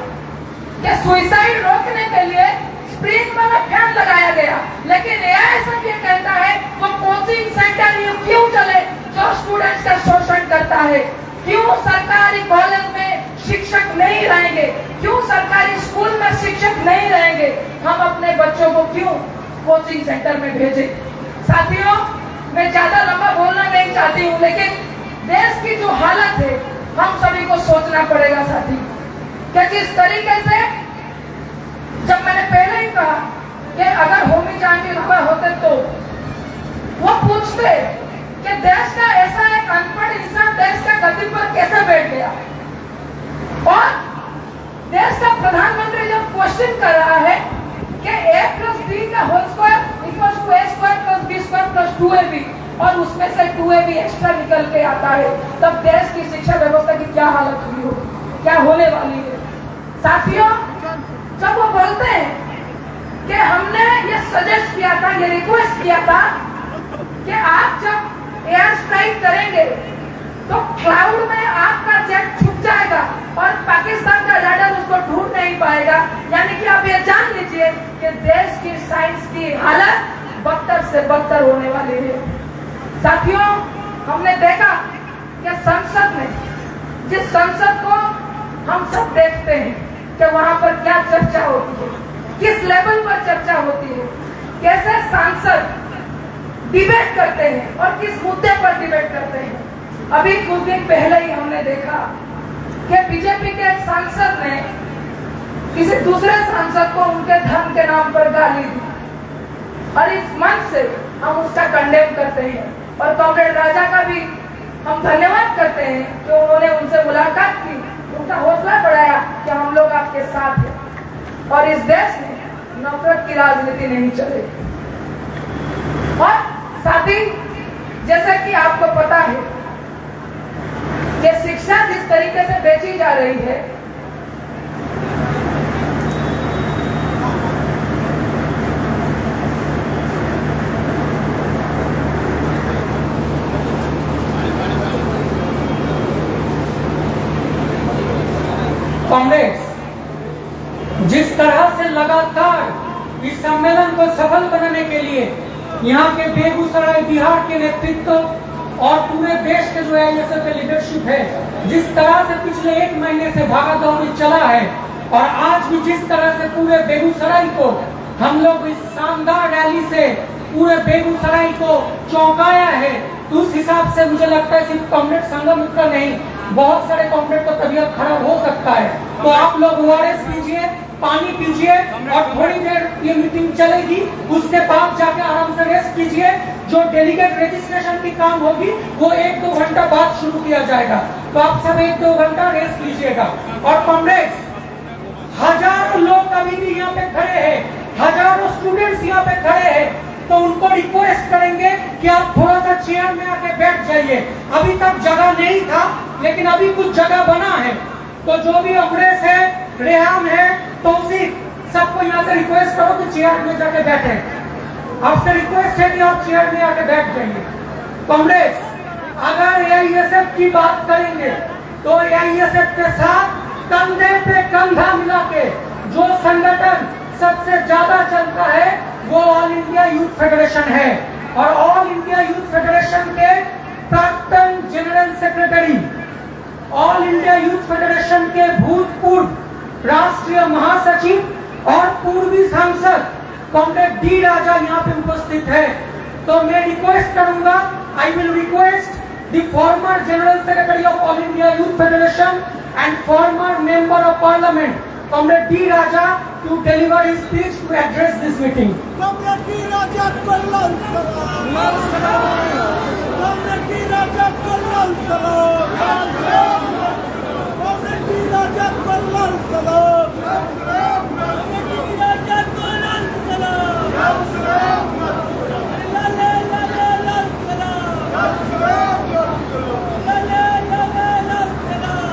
कि सुसाइड रोकने के लिए स्प्रिंग वाला फैन लगाया गया। लेकिन AISF ये कहता है वो कोचिंग सेंटर ये क्यों चले जो स्टूडेंट्स का शोषण करता है? क्यों सरकारी कॉलेज में शिक्षक नहीं रहेंगे? क्यों सरकारी स्कूल में शिक्षक नहीं रहेंगे? हम अपने बच्चों को क्यों कोचिंग सेंटर में भेजें? साथियों, मैं ज्यादा लंबा बोलना नहीं चाहती हूँ, लेकिन देश की जो हालत है हम सभी को सोचना पड़ेगा साथी, कि जिस तरीके से, जब मैंने पहले ही कहा कि अगर होमी जहांगीर हुआ होते तो वो पूछते कि देश का ऐसा एक अनपढ़ इंसान देश का गद्दी पर कैसे बैठ गया, और देश का प्रधानमंत्री जब क्वेश्चन कर रहा है कि a+b का whole square equals to a² + b² + 2ab, और उसमें से 2ab एक्स्ट्रा निकल के आता है, तब देश की शिक्षा व्यवस्था की क्या हालत हुई होगी, क्या होने वाली है। साथियों, जब वो बोलते हैं कि हमने ये सजेस्ट किया था, ये रिक्वेस्ट किया था कि आप जब एयर स्ट्राइक करेंगे तो क्लाउड में आपका जेट छुप जाएगा और पाकिस्तान का रडार उसको ढूंढ नहीं पाएगा, यानी कि आप ये जान लीजिए कि देश की साइंस की हालत बदतर से बदतर होने वाली है। साथियों, हमने देखा कि संसद में, जिस संसद को हम सब देखते हैं कि वहां पर क्या चर्चा होती है, किस लेवल पर चर्चा होती है, कैसे सांसद डिबेट करते हैं और किस मुद्दे पर डिबेट करते हैं। अभी कुछ दिन पहले ही हमने देखा कि बीजेपी के एक सांसद ने किसी दूसरे सांसद को उनके धर्म के नाम पर गाली दी, और इस मंच से हम उसका कंडेम करते हैं, और कॉमरेड राजा का भी हम धन्यवाद करते हैं कि उन्होंने उनसे मुलाकात की, उनका हौसला बढ़ाया कि हम लोग आपके साथ हैं और इस देश में नफरत की राजनीति नहीं चलेगी। और साथ ही, जैसा कि आपको पता है कि शिक्षा जिस तरीके से बेची जा रही है, कांग्रेस जिस तरह से लगातार इस सम्मेलन को सफल बनाने के लिए यहाँ के बेगूसराय बिहार के नेतृत्व और पूरे देश के जो आईएसएफ के लीडरशिप है, जिस तरह से पिछले 1 महीने से भागा दौड़ी चला है, और आज भी जिस तरह से पूरे बेगूसराय को हम लोग इस शानदार रैली से पूरे बेगूसराय को चौंकाया है, तो उस हिसाब से मुझे लगता है सिर्फ कॉमरेड संगम का नहीं, बहुत सारे कॉमरेड का तबीयत खराब हो सकता है। तो आप लोग ORS पीजिए, पानी पीजिए, और थोड़ी देर ये मीटिंग चलेगी, उसके बाद जाके आराम से रेस्ट कीजिए। जो डेलीगेट रजिस्ट्रेशन की काम होगी वो 1-2 घंटा बाद शुरू किया जाएगा, तो आप सब 1-2 घंटा रेस्ट कीजिएगा। और कांग्रेस, हजारों लोग अभी भी यहाँ पे खड़े हैं, हजारों स्टूडेंट्स यहाँ पे खड़े हैं, तो उनको रिक्वेस्ट करेंगे कि आप थोड़ा सा चेयर में आके बैठ जाइए। अभी तक जगह नहीं था, लेकिन अभी कुछ जगह बना है, तो जो भी अमरेश है, रेहान है, तौसीफ, सबको यहाँ से रिक्वेस्ट करो कि चेयर में जाके बैठे। आपसे रिक्वेस्ट है कि आप चेयर में आके बैठ जाइए। कांग्रेस अगर AISF की बात करेंगे तो AISF के साथ कंधे पे कंधा मिला के जो संगठन सबसे ज्यादा चलता है वो ऑल इंडिया यूथ फेडरेशन है, और ऑल इंडिया यूथ फेडरेशन के प्राक्तन general secretary, all India youth federation के भूतपूर्व राष्ट्रीय महासचिव और पूर्वी सांसद कॉमरेड डी राजा यहाँ पे उपस्थित है। तो मैं रिक्वेस्ट करूंगा, I will request the former general secretary of all India youth federation and farmer member of parliament comrade D Raja to deliver his speech to address this meeting. Comrade D. Raja Kollam Salam. Comrade D. Raja Kollam Salam. Comrade D. Raja Kollam Salam. Comrade D. Raja Kollam Salam. La la la la la salam. La la la la la salam.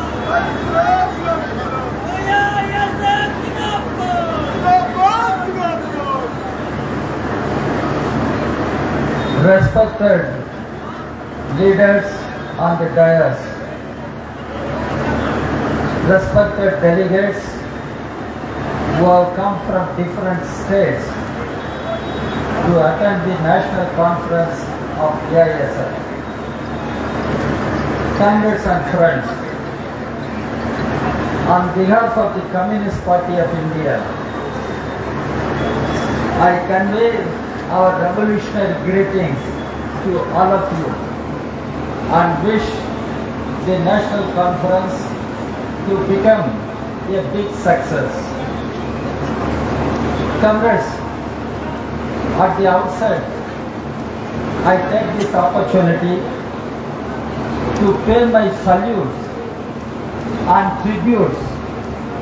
Respected leaders on the dais, respected delegates who have come from different states to attend the national conference of AISF. Comrades and friends, on behalf of the Communist Party of India, I convey our revolutionary greetings to all of you and wish the national conference to become a big success. Comrades, at the outset, I take this opportunity to pay my salutes and tributes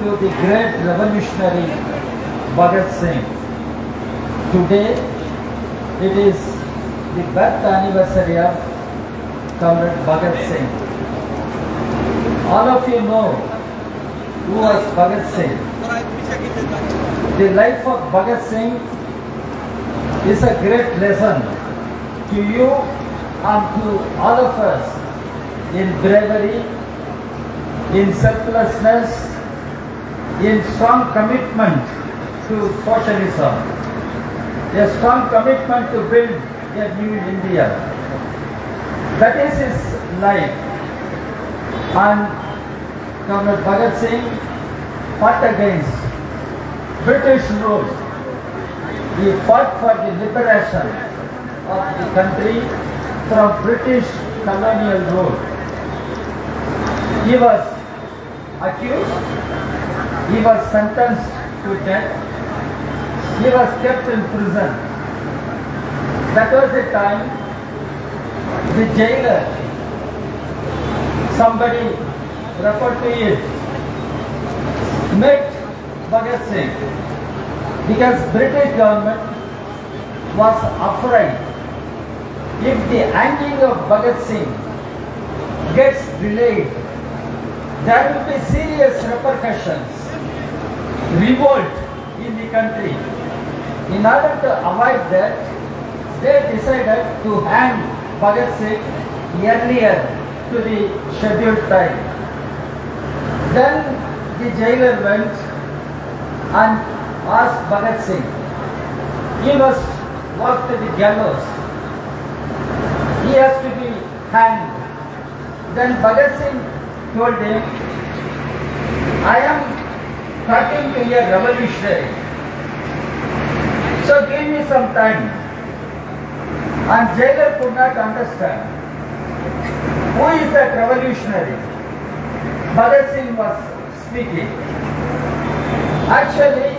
to the great revolutionary Bhagat Singh. Today, it is the birth anniversary of Comrade Bhagat Singh. All of you know who was Bhagat Singh. The life of Bhagat Singh is a great lesson to you and to all of us in bravery, in selflessness, in strong commitment to socialism, a strong commitment to build a new India. That is his life. And Comrade Bhagat Singh fought against British rule. He fought for the liberation of the country from British colonial rule. He was accused, he was sentenced to death, he was kept in prison. That was the time the jailer, somebody referred to it, met Bhagat Singh because British government was afraid if the hanging of Bhagat Singh gets delayed, there will be serious repercussions, revolt in the country. In order to avoid that, they decided to hang Bhagat Singh earlier to the scheduled time. Then the jailer went and asked Bhagat Singh, he must walk to the gallows, he has to be hanged. Then Bhagat Singh told him, I am talking to a revolutionary, so give me some time. And jailer could not understand who is that revolutionary. Bhagat Singh was speaking. Actually,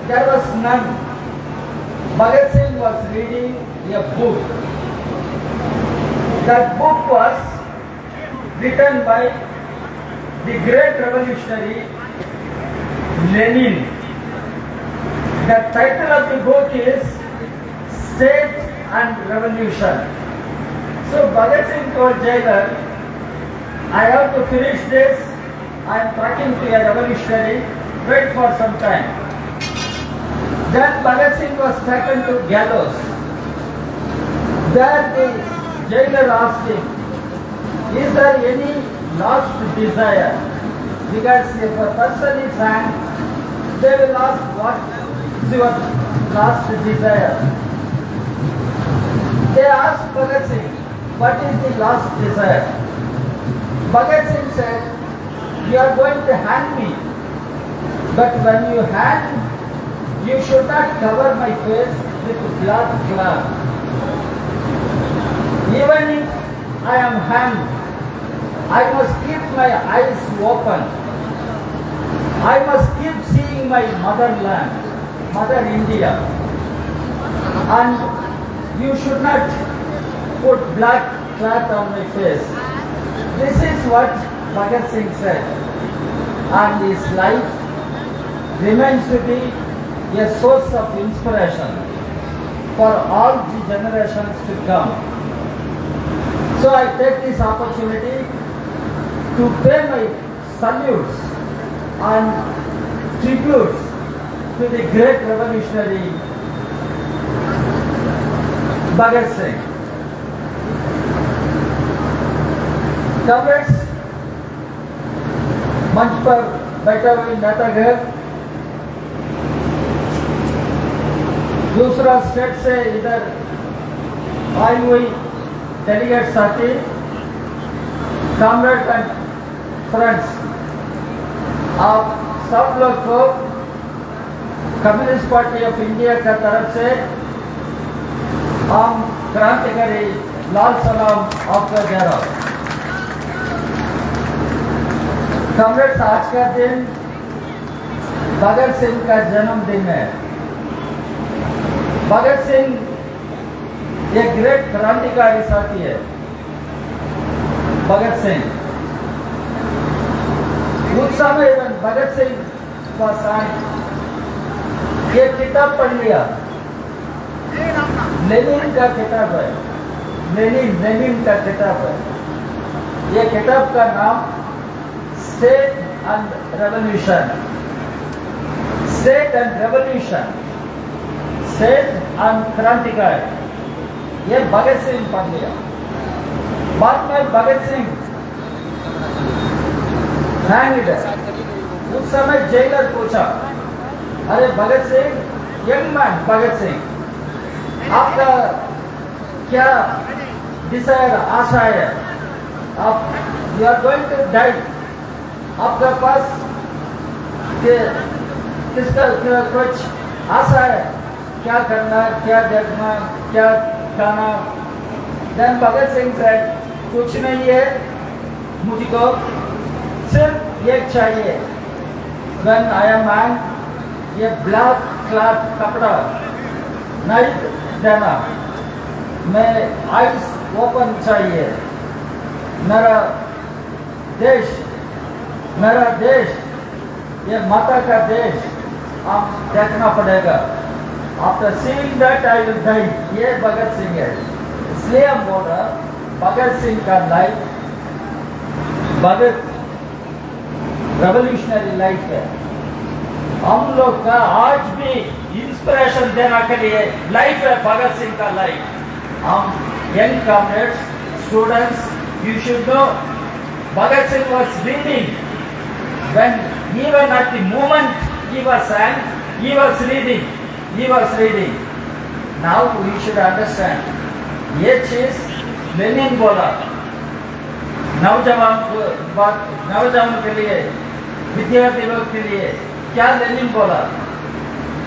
there was none. Bhagat Singh was reading a book. That book was written by the great revolutionary Lenin. The title of the book is State and Revolution. So Bhagat Singh told jailer, I have to finish this, I am talking to a revolutionary, wait for some time. Then Bhagat Singh was taken to gallows. There the jailer asked him, is there any last desire? Because if a person is hanged, they will ask, what is your last desire? They asked Bhagat Singh, what is the last desire? Bhagat Singh said, you are going to hang me, but when you hang, you should not cover my face with black cloth. Even if I am hanged, I must keep my eyes open. I must keep seeing my motherland, Mother India. And you should not put black cloth on my face. This is what Bhagat Singh said. And his life remains to be a source of inspiration for all the generations to come. So I take this opportunity to pay my salutes and tributes to the great revolutionary Bhagat Singh. Comrades, मंच पर बैठा हुए नेतागण, दूसरा स्टेट से इधर आई हुई डेलीगेट साथी, कॉमरेड एंड फ्रेंड्स, आप सब लोग को कम्युनिस्ट पार्टी ऑफ इंडिया का तरफ से हम क्रांतिकारी लाल सलाम आपका जरा। कॉमरेड्स, आज का दिन भगत सिंह का जन्मदिन है। भगत सिंह एक ग्रेट क्रांतिकारी साथी है। भगत सिंह उस समय भगत सिंह का ये किताब पढ़ लिया, लेनिन का किताब है, लेनिन का किताब है। ये किताब का नाम state and revolution, state and revolution, state and क्रांतिकारी। ये भगत सिंह पढ़ लिया। बाद में भगत सिंह हैंग्ड है। उस समय जेलर पूछा, अरे भगत सिंह, यंग मैन भगत सिंह, आपका क्या डिजायर, आशा है? आप you are going to die, आपका पास किसका कुछ आशा है? क्या करना, क्या देखना, क्या खाना? देन भगत सिंह सेड, कुछ नहीं है, मुझको सिर्फ एक चाहिए। व्हेन आई एम मैन, ये ब्लैक क्लॉथ कपड़ा नहीं देना, मैं आइस ओपन चाहिए। मेरा देश, ये माता का देश आप देखना पड़ेगा। After seeing that I will die. ये भगत सिंह है। इसलिए हम बोल रहा, भगत सिंह का लाइफ भगत रेवोल्यूशनरी लाइफ है। हम लोग का आज भी इंस्पिरेशन देने के लिए लाइफ है भगत सिंह का लाइफ। हम young comrades, students, you should know Bhagat Singh was reading. When even at the moment he was sang, he was reading. Now we should understand. ये चीज लेनिन बोला नौजवान के लिए, विद्यार्थी लोग के लिए। क्या लेनिन बोला?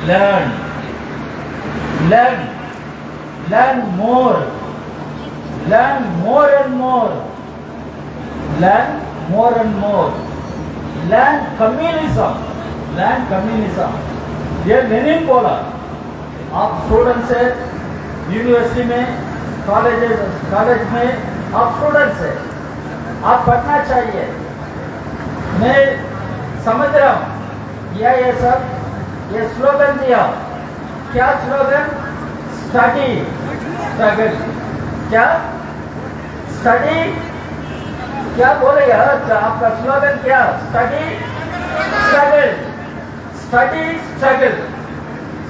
Learn more and more. Learn more and more. Learn communism. ये लेनिन बोला। आप स्टूडेंट से यूनिवर्सिटी में, कॉलेज में आप स्टूडेंट से, आप पढ़ना चाहिए। मैं समझ रहा हूँ ये सब ये स्लोगन दिया। क्या स्लोगन? स्टडी। क्या स्टडी? क्या बोलेगा आपका स्लोगन? क्या? स्टडी।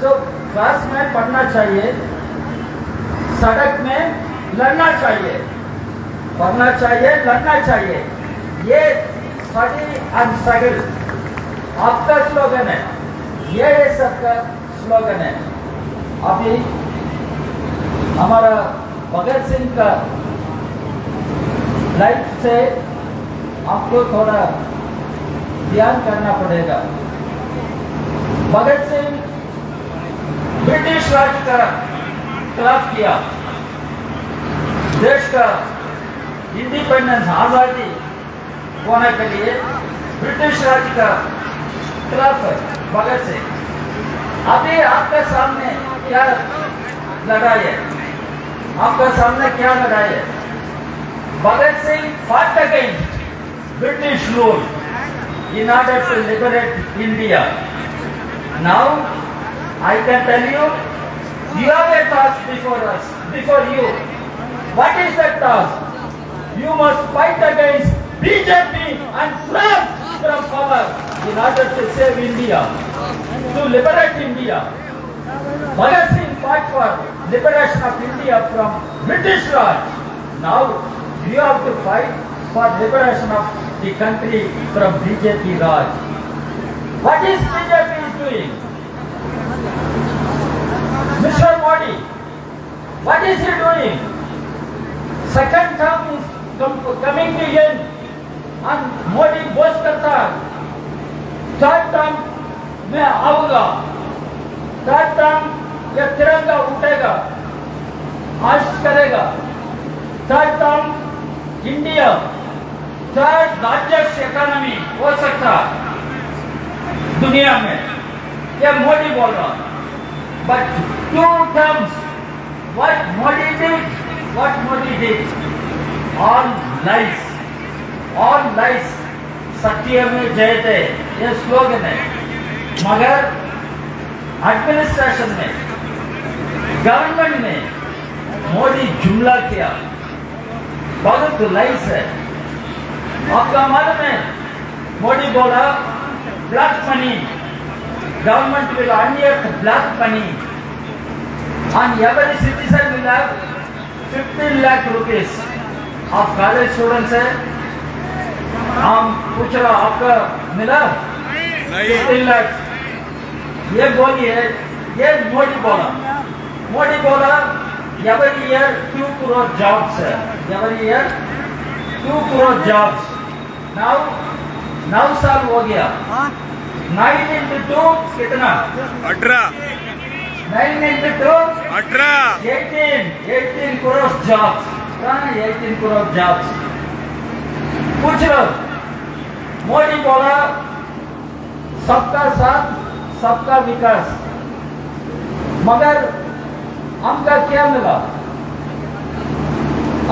सो क्लास में पढ़ना चाहिए, सड़क में लड़ना चाहिए, पढ़ना चाहिए, लड़ना चाहिए। ये स्टडी एंड स्ट्रगल आपका स्लोगन है। ये सबका स्लोगन है। अभी हमारा भगत सिंह का लाइफ से आपको थोड़ा ध्यान करना पड़ेगा। भगत सिंह ब्रिटिश राज का खिलाफ किया। देश का इंडिपेंडेंस, आजादी होने के लिए ब्रिटिश राज का खिलाफ है भगत सिंह। अभी आपके सामने क्या लड़ाई है? आपके सामने क्या लड़ाई है? Bhagat Singh fought against British rule in order to liberate India. Now, I can tell you, you have a task before you. What is that task? You must fight against BJP and Trump from power in order to save India, to liberate India. Bhagat Singh fought for liberation of India from British Raj. Now, you have to fight for liberation of the country from BJP Raj. What is BJP is doing? Mr. Modi, what is he doing? Second term is coming to end and Modi boast करता है, third term मैं आऊंगा, third term ये तिरंगा उठेगा, मार्च करेगा। Third term India third largest economy हो सकता दुनिया में, ये मोदी बोल रहा। But 2 terms, what Modi did, all lies, सत्य में जयते, ये स्लोगन है। मगर एडमिनिस्ट्रेशन में, गवर्नमेंट में मोदी जुमला किया, बहुत लाइस है। आपका मालूम है, मोदी बोला black money, government will unearth black money and every citizen will have 15 lakh rupees of college students है। हम पूछ रहा आपका मिला 15 लाख, ये बोलिए, ये मोदी बोला every year 2 crore jobs है, every year 2 crore jobs। now 9 साल हो गया, 9 into 2 कितना? 18 9 into 2 18 18 crore jobs। कहाँ 18 crore jobs? पूछ लो, मोदी बोला सबका साथ सबका विकास, मगर हमका क्या मिला?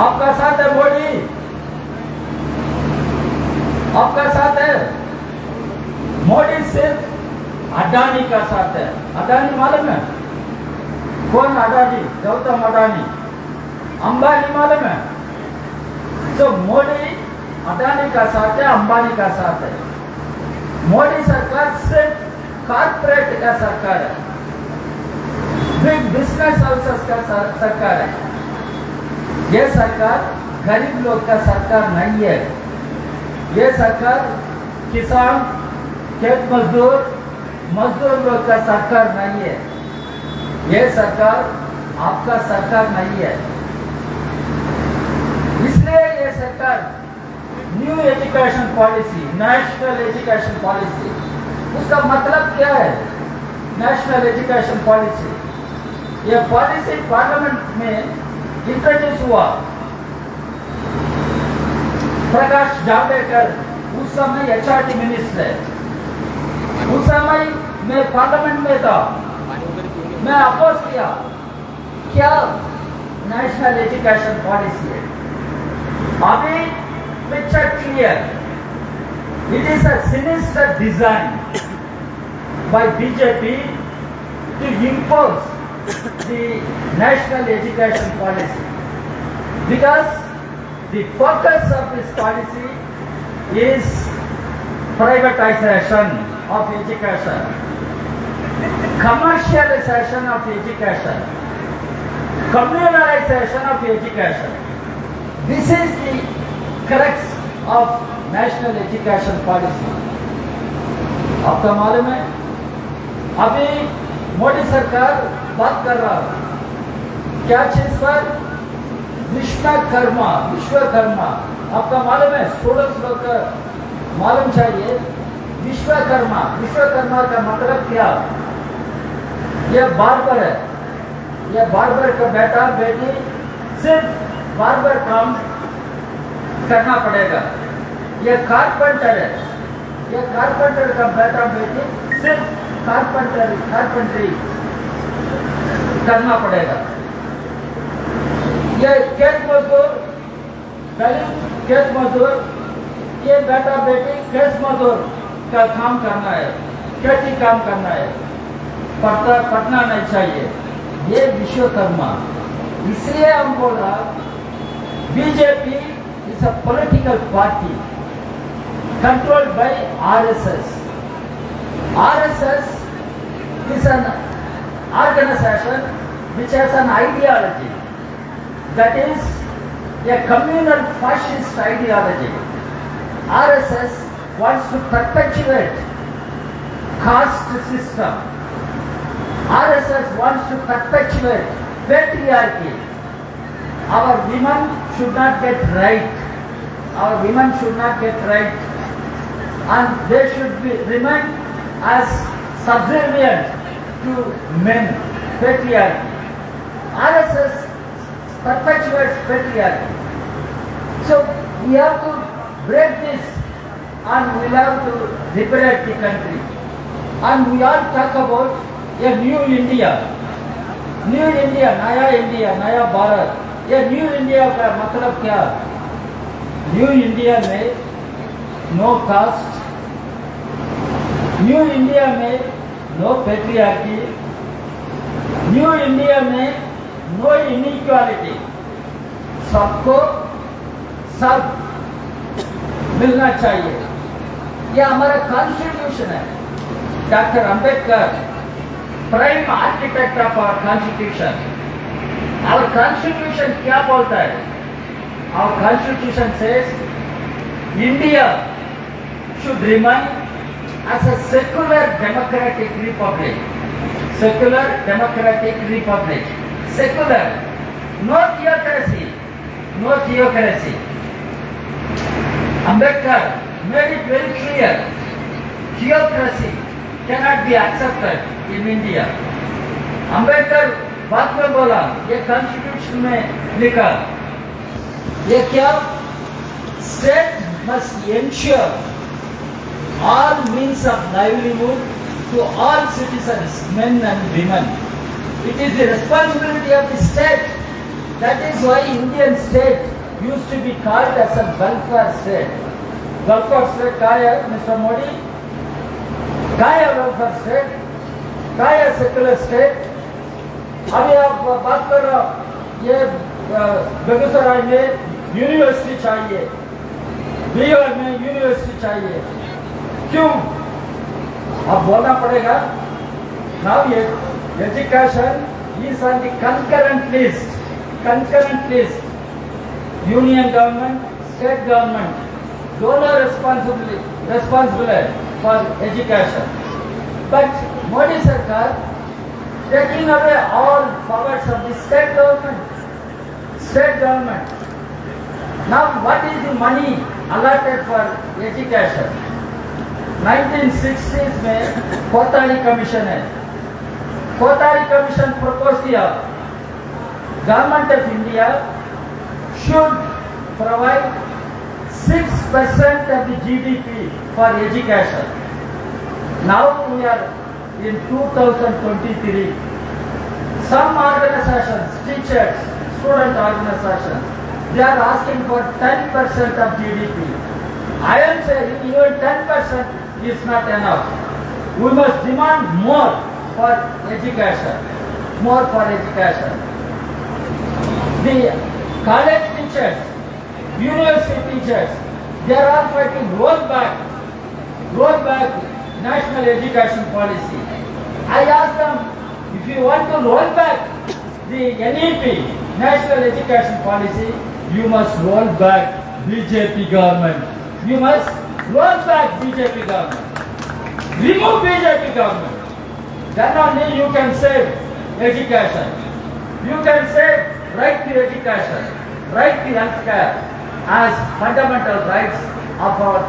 आपका साथ है मोदी, आपका साथ है मोदी, सिर्फ अडानी का साथ है। अडानी मालूम है कौन? अडानी, गौतम अडानी। अंबानी मालूम है? तो मोदी अडानी का साथ है, अंबानी का साथ है। मोदी सरकार सिर्फ कॉर्पोरेट का सरकार है, बिग बिजनेस हाउसेस का सरकार है। यह सरकार गरीब लोग का सरकार नहीं है। यह सरकार किसान, खेत मजदूर लोग का सरकार नहीं है। यह सरकार आपका सरकार नहीं है। इसलिए यह सरकार new education policy, national education policy, उसका मतलब क्या है? नेशनल एजुकेशन पॉलिसी, यह पॉलिसी पार्लियामेंट में इंट्रोड्यूस हुआ। प्रकाश जावड़ेकर उस समय एचआरडी मिनिस्टर है, उस समय मैं पार्लियामेंट में था, मैं अपोज किया। क्या नेशनल एजुकेशन पॉलिसी है? अभी picture clear, it is a sinister design by BJP to impose the national education policy, because the focus of this policy is privatization of education, commercialization of education, communalization of education. This is the crux of national education policy. आपका मालूम है, अभी मोदी सरकार बात कर रहा है क्या चीज पर? विश्वकर्मा। आपका मालूम है, स्टूडेंट्स लोग का मालूम चाहिए। विश्वकर्मा का मतलब क्या? यह बार्बर है, यह बार्बर का बेटा बेटी सिर्फ बार्बर काम करना पड़ेगा। यह कारपेंटर है, यह कारपेंटर का बेटा बेटी सिर्फ कारपेंटरी करना पड़ेगा। ये खेत मजदूर, ये बेटा बेटी खेत मजदूर का काम करना है, खेती काम करना है, पढ़ना नहीं चाहिए। ये विश्वकर्मा। इसलिए हम बोल रहा, BJP is a political party controlled by RSS. RSS is an organization which has an ideology, that is a communal fascist ideology. RSS wants to perpetuate caste system. RSS wants to perpetuate patriarchy. Our women should not get right. And they should remain as subservient to men, patriarchy. RSS perpetuates patriarchy. So we have to break this and we have to liberate the country. And we all talk about a new India. New India, नया भारत. ये न्यू इंडिया का मतलब क्या? न्यू इंडिया में नो कास्ट, न्यू इंडिया में नो पेट्रियार्की, न्यू इंडिया में नो इनइक्वालिटी. सबको सब मिलना चाहिए. ये हमारा कॉन्स्टिट्यूशन है. Doctor Ambedkar prime architect of our constitution. Our constitution क्या बोलता है? Our constitution says India should remain as a secular democratic republic. Secular democratic republic. Secular, no theocracy, no theocracy. Ambedkar made it very clear, theocracy cannot be accepted in India. Ambedkar बाद में बोला, ये कॉन्स्टिट्यूशन में लिखा, ये क्या? State must ensure all means of livelihood to all citizens, men and women. It is the responsibility of the state. That is why Indian state used to be called as a welfare state. Welfare state क्या है, Mr. Modi? क्या है welfare state? क्या है secular state? अभी आप बात कर रहे हो, ये बेगूसराय में यूनिवर्सिटी चाहिए, बिहार में यूनिवर्सिटी चाहिए. क्यों? अब बोलना पड़ेगा. Now education is on the concurrent list. Concurrent list. Union government, state government, दोनों responsible for education. But Modi Sarkar taking away all powers of the state government. State government. Now what is the money allotted for education? 1960s में कोतारी कमीशन है. कोतारी कमीशन प्रपोज किया, government of India should provide 6% of the GDP for education. Now we are in 2023. Some organizations, teachers, student organizations, they are asking for 10% of GDP. I am saying even 10% is not enough. We must demand more for education. More for education. The college teachers, university teachers, they are all fighting roll back national education policy. I ask them, if you want to roll back the NEP, national education policy, you must roll back BJP government. You must roll back BJP government. Remove BJP government. Then only you can save education. You can save right to education, right to health care as fundamental rights of our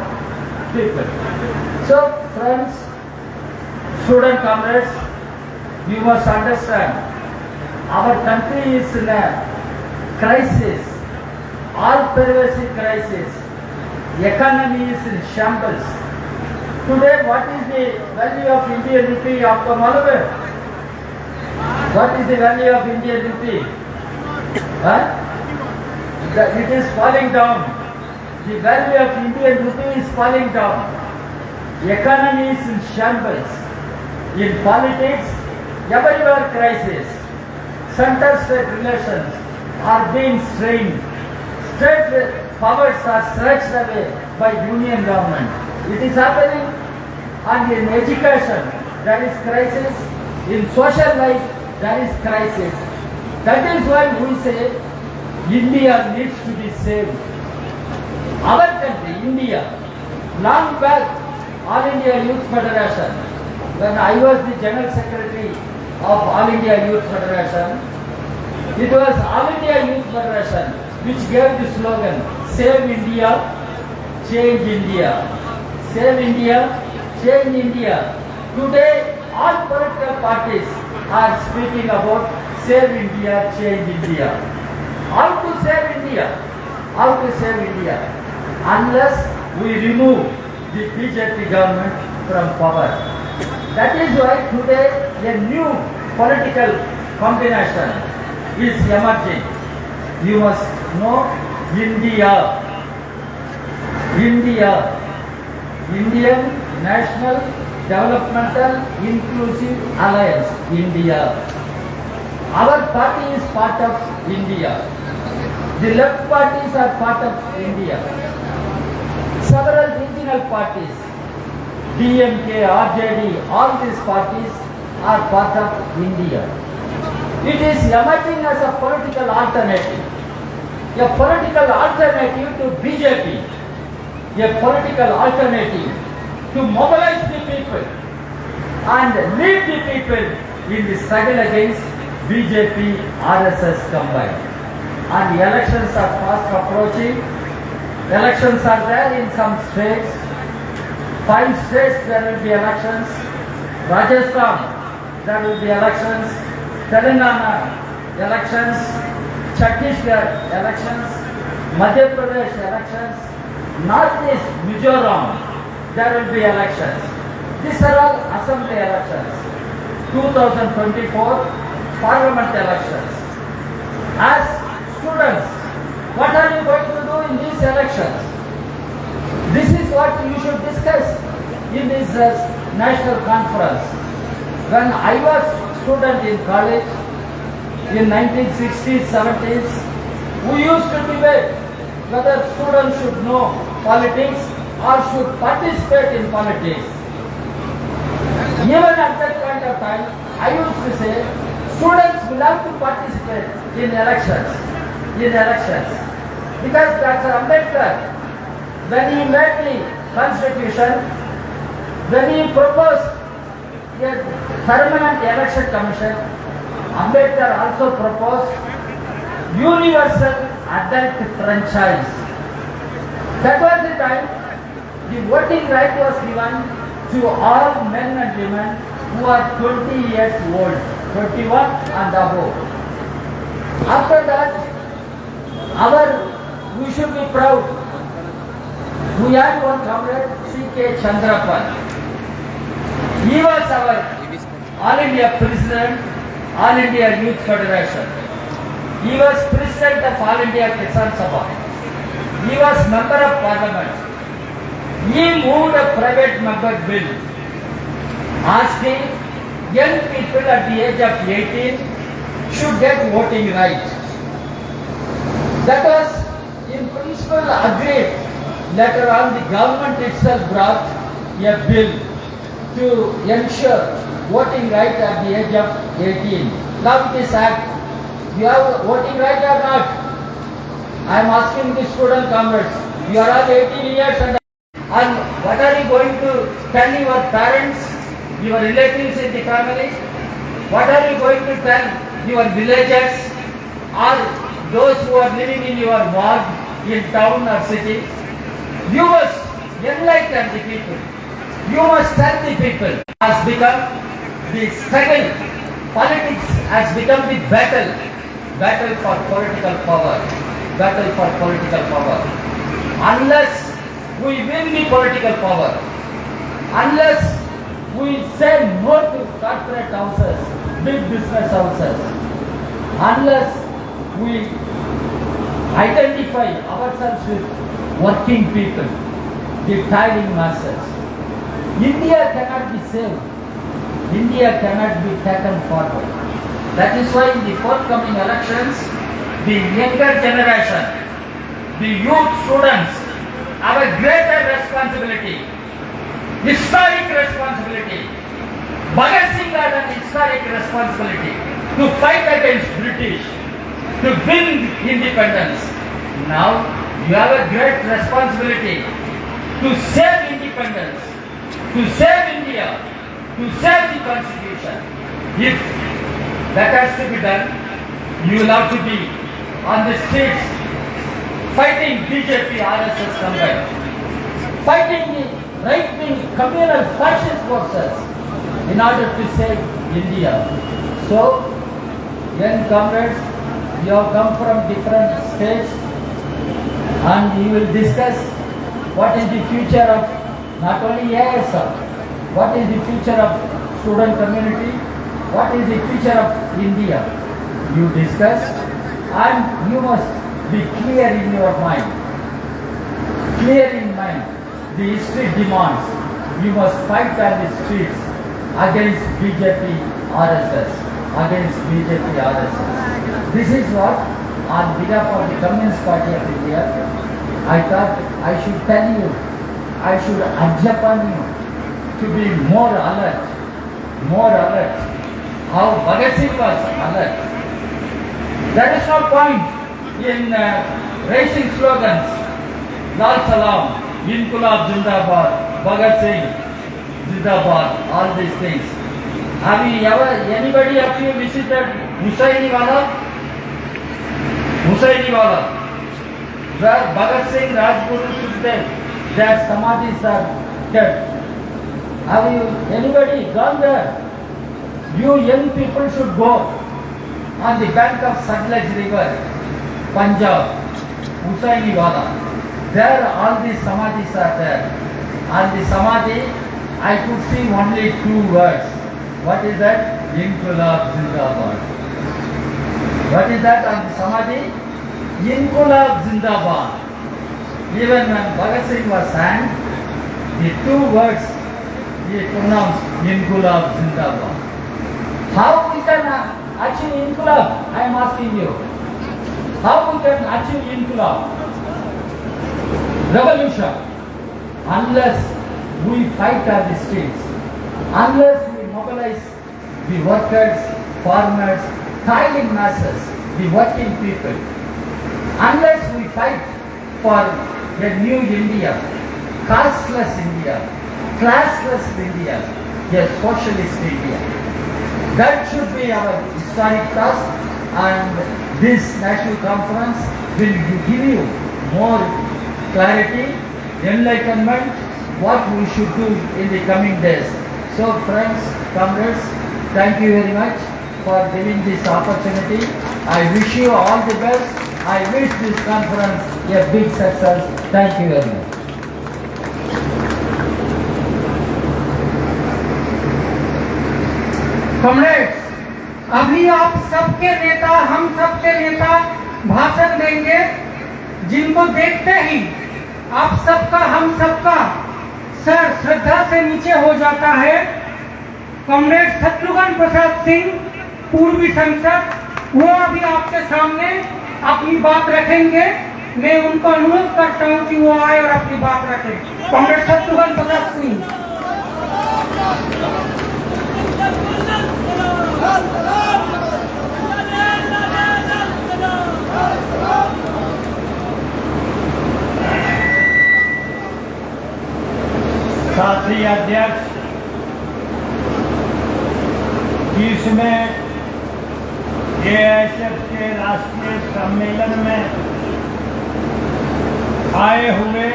people. So friends, student comrades, you must understand, our country is in a crisis, all-pervasive crisis. Economy is in shambles. Today, what is the value of Indian rupee? आपको मालूम है? What is the value of Indian rupee? It is falling down. The value of Indian rupee is falling down. The economy is in shambles. In politics, everywhere crisis. Center-state relations are being strained. State powers are snatched away by union government. It is happening, and in education there is crisis. In social life there is crisis. That is why we say India needs to be saved. Our country, India, long back, All India Youth Federation, when I was the General Secretary of All India Youth Federation, it was All India Youth Federation which gave the slogan, Save India, Change India. Save India, Change India. Today, all political parties are speaking about Save India, Change India. How to save India? how to save India unless we remove the BJP government from power. That is why today a new political combination is emerging. You must know India. Indian National Developmental Inclusive Alliance, India. Our party is part of India. The left parties are part of India. Several regional parties, DMK, RJD, all these parties are part of India. It is emerging as a political alternative. A political alternative to BJP. A political alternative to mobilize the people and lead the people in the struggle against BJP, RSS combined. And the elections are fast approaching. Elections are there in some states. 5 states there will be elections. Rajasthan there will be elections. Telangana elections. Chhattisgarh elections. Madhya Pradesh elections. Northeast Mizoram there will be elections. These are all assembly elections. 2024 parliament elections. As students, what are you going to do in these elections? This is what you should discuss in this national conference. When I was student in college in 1960s, 70s, we used to debate whether students should know politics or should participate in politics. Even at that point of time, I used to say students will have to participate in elections. Because Dr. Ambedkar, when he made the constitution, when he proposed a permanent election commission, Ambedkar also proposed universal adult franchise. That was the time the voting right was given to all men and women who are 20 years old, 21 and above. After that, we should be proud. We had one comrade, C.K. Chandrapan. He was our All India President, All India Youth Federation. He was President of All India Kisan Sabha. He was Member of Parliament. He moved a private member bill asking young people at the age of 18 should get voting right. That was in principle agreed. Later on the government itself brought a bill to ensure voting right at the age of 18. Now it is act. You have voting right or not? I am asking the student comrades. You are all 18 years and what are you going to tell your parents, your relatives in the family? What are you going to tell your villagers or those who are living in your ward, in town or city? You must enlighten the people. You must tell the people. Has become the struggle. Politics has become the battle for political power. Battle for political power. Unless we win the political power, unless we say no to corporate houses, big business houses, unless we identify ourselves with working people, the tiring masses, India cannot be saved. India cannot be taken forward. That is why in the forthcoming elections, the younger generation, the youth students have a greater responsibility, historic responsibility. Bhagat Singh had an historic responsibility to fight against British, to win independence. Now you have a great responsibility to save independence, to save India, to save the constitution. If that has to be done, you will have to be on the streets fighting BJP, RSS combined, fighting the right-wing communal fascist forces in order to save India. So, young comrades, you have come from different states. and he will discuss what is the future of not only AISR, what is the future of student community, what is the future of India. You discuss and you must be clear in your mind. Clear in mind, the history demands you must fight on the streets against BJP RSS, against BJP RSS. This is what, on behalf of the Communist Party of India, I thought I should tell you, I should urge upon you to be more alert, how Bhagat Singh was alert. There is no point in raising slogans, Lal Salam, Inqilab Zindabad, Bhagat Singh Zindabad, all these things. Have you ever, anybody of you visited Husainiwala? Husainiwala, where Bhagat Singh, Rajguru, Sukhdev, their samadhis are kept. Have you, anybody gone there? You young people should go on the bank of Sutlej River, Punjab, Husainiwala. There all these samadhis are there. On the samadhi, I could see only two words. What is that? Inqilab Zindabad. What is that on the samadhi? Inqilab Zindabad. Even when Bhagat Singh was hanged, the two words he pronounced, Inqilab Zindabad. How we can achieve Inqilab? I am asking you. How we can achieve Inqilab? Revolution. Unless we fight on the streets, unless we mobilize the workers, farmers, toiling masses, the working people, unless we fight for a new India, casteless India, classless India, a socialist India. That should be our historic task, and this national conference will give you more clarity, enlightenment, what we should do in the coming days. So friends, comrades, thank you very much for giving this opportunity. I wish you all the best. I wish this conference a big success. Thank you very much. Comrades, अभी आप सबके नेता, हम सबके नेता भाषण देंगे, जिनको देखते ही आप सबका, हम सबका सर श्रद्धा से नीचे हो जाता है। कॉमरेड शत्रुघ्न प्रसाद सिंह, पूर्वी सांसद, वो अभी आपके सामने अपनी बात रखेंगे। मैं उनको अनुरोध करता हूं कि वो आए और अपनी बात रखें। कॉमरेड शत्रुघ्न प्रसाद सिंह। साथी अध्यक्ष, जिसमें AISF के राष्ट्रीय सम्मेलन में आए हुए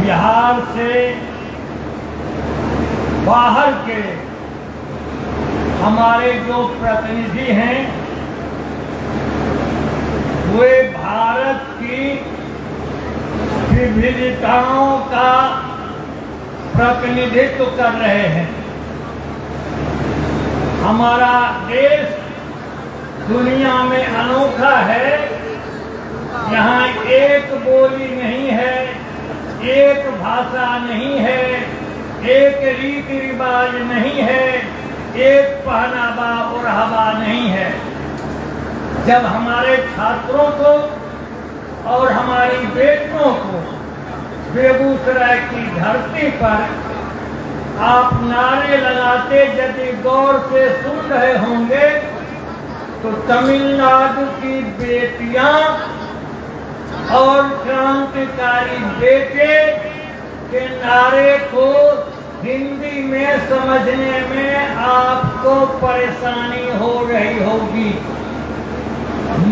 बिहार से बाहर के हमारे जो प्रतिनिधि हैं, वे भारत की विविधताओं का प्रतिनिधित्व कर रहे हैं। हमारा देश दुनिया में अनोखा है। यहाँ एक बोली नहीं है, एक भाषा नहीं है, एक रीति रिवाज नहीं है, एक पहनावा ओढ़ावा नहीं है। जब हमारे छात्रों को और हमारी बेटियों को बेगूसराय की धरती पर आप नारे लगाते यदि गौर से सुन रहे होंगे, तो तमिलनाडु की बेटियां और क्रांतिकारी बेटे के नारे को हिंदी में समझने में आपको परेशानी हो रही होगी।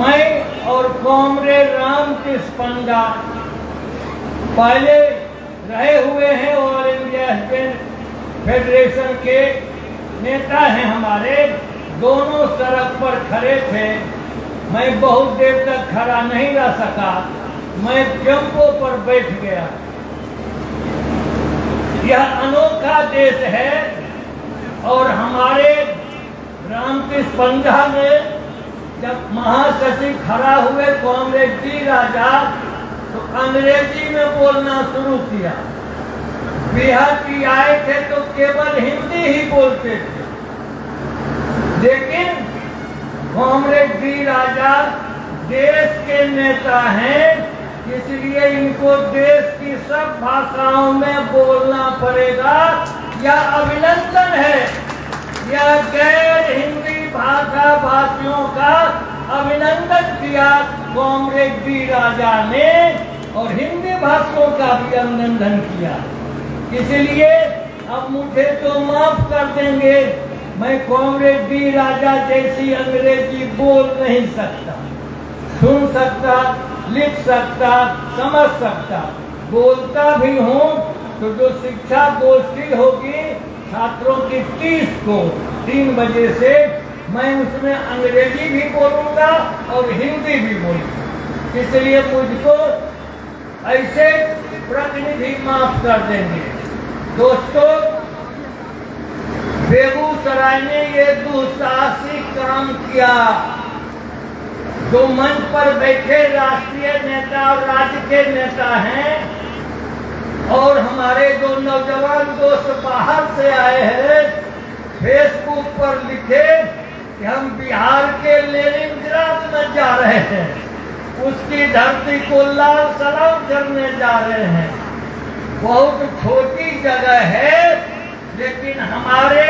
मैं और कॉमरेड रामकृष्ण पंडा पहले रहे हुए हैं, ऑल इंडिया फेडरेशन के नेता हैं हमारे। दोनों सड़क पर खड़े थे मैं बहुत देर तक खड़ा नहीं रह सका, मैं टेम्पो पर बैठ गया। यह अनोखा देश है और हमारे रामकृष्ण पंजा ने जब महासचिव खड़ा हुए कांग्रेस डी राजा तो अंग्रेजी में बोलना शुरू किया। बिहार की आए थे तो केवल हिंदी ही बोलते थे, लेकिन कांग्रेस डी राजा देश के नेता हैं, इसलिए इनको देश की सब भाषाओं में बोलना पड़ेगा। यह अभिनंदन है, यह गैर हिंदी भाषा भाषियों का अभिनंदन किया कांग्रेस डी राजा ने और हिंदी भाषियों का भी अभिनंदन किया। इसलिए अब मुझे तो माफ कर देंगे, मैं कांग्रेस डी राजा जैसी अंग्रेजी बोल नहीं सकता, सुन सकता, लिख सकता, समझ सकता, बोलता भी हूँ। तो जो शिक्षा गोष्ठी होगी छात्रों की 30 को 3 बजे से, मैं उसमें अंग्रेजी भी बोलूँगा और हिंदी भी बोलूँगा। इसलिए मुझको ऐसे प्रतिनिधि माफ कर देंगे। दोस्तों, बेगूसराय ने ये दुस्साहसिक काम किया। जो मंच पर बैठे राष्ट्रीय नेता और राज्य के नेता हैं और हमारे जो नौजवान दोस्त बाहर से आए हैं, फेसबुक पर लिखे कि हम बिहार के लेनिनग्राद में जा रहे हैं, उसकी धरती को लाल सलाम करने जा रहे हैं। बहुत छोटी जगह है, लेकिन हमारे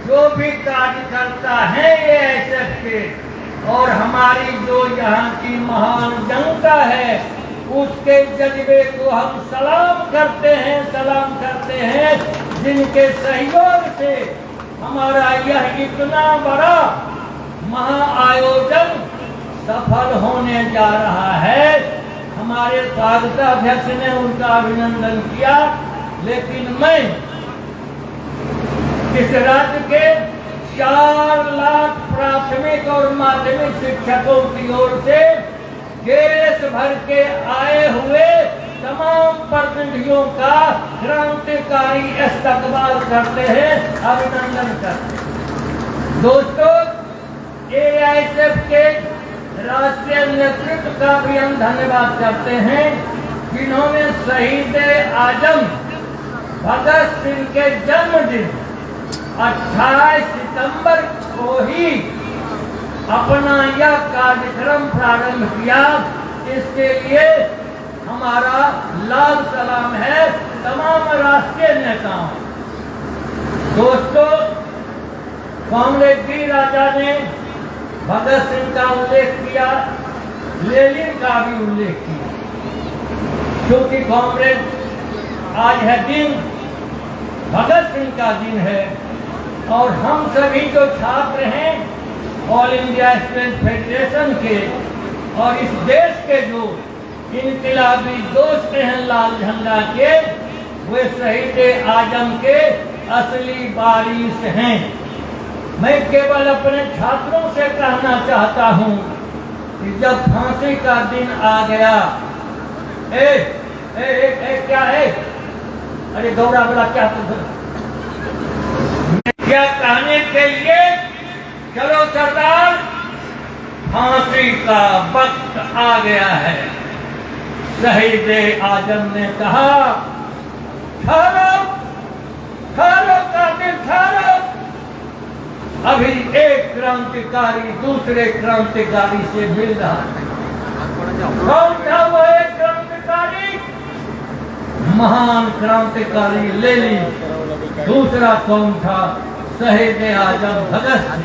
जो भी कार्यकर्ता हैं ये एसएफ के और हमारी जो यहाँ की महान जनता है, उसके जज्बे को हम सलाम करते हैं, जिनके सहयोग से हमारा यह इतना बड़ा महाआयोजन सफल होने जा रहा है। हमारे स्वागताध्यक्ष ने उनका अभिनंदन किया, लेकिन मैं इस राज्य के 4 लाख प्राथमिक और माध्यमिक शिक्षकों की ओर से देश भर के आए हुए तमाम प्रतिनिधियों का क्रांतिकारी इस्तकबाल करते हैं, अभिनंदन करते हैं। दोस्तों, एआईएसएफ के राष्ट्रीय नेतृत्व का भी हम धन्यवाद करते हैं, जिन्होंने शहीद आजम भगत सिंह के जन्मदिन 28 सितंबर को ही अपना यह कार्यक्रम प्रारंभ किया। इसके लिए हमारा लाल सलाम है तमाम राष्ट्रीय नेताओं। दोस्तों, कांग्रेस डी राजा ने भगत सिंह का उल्लेख किया, लेनिन का भी उल्लेख किया, क्योंकि कांग्रेस आज है दिन भगत सिंह का दिन है और हम सभी जो छात्र हैं ऑल इंडिया स्टूडेंट फेडरेशन के और इस देश के जो इनकलाबी दोस्त हैं लाल झंडा के, वे शहीद आजम के असली वारिस हैं। मैं केवल अपने छात्रों से कहना चाहता हूं कि जब फांसी का दिन आ गया, क्या है, अरे गौरा बोला क्या क्या कहने के लिए, चलो सरदार फांसी का वक्त आ गया है। शहीद आजम ने कहा, ठहरो ठहरो कातिल ठहरो, अभी एक क्रांतिकारी दूसरे क्रांतिकारी से मिल रहा है। कौन था वो एक क्रांतिकारी? महान क्रांतिकारी लेनिन। दूसरा कौन था? शहीद आजम भगत सिंह।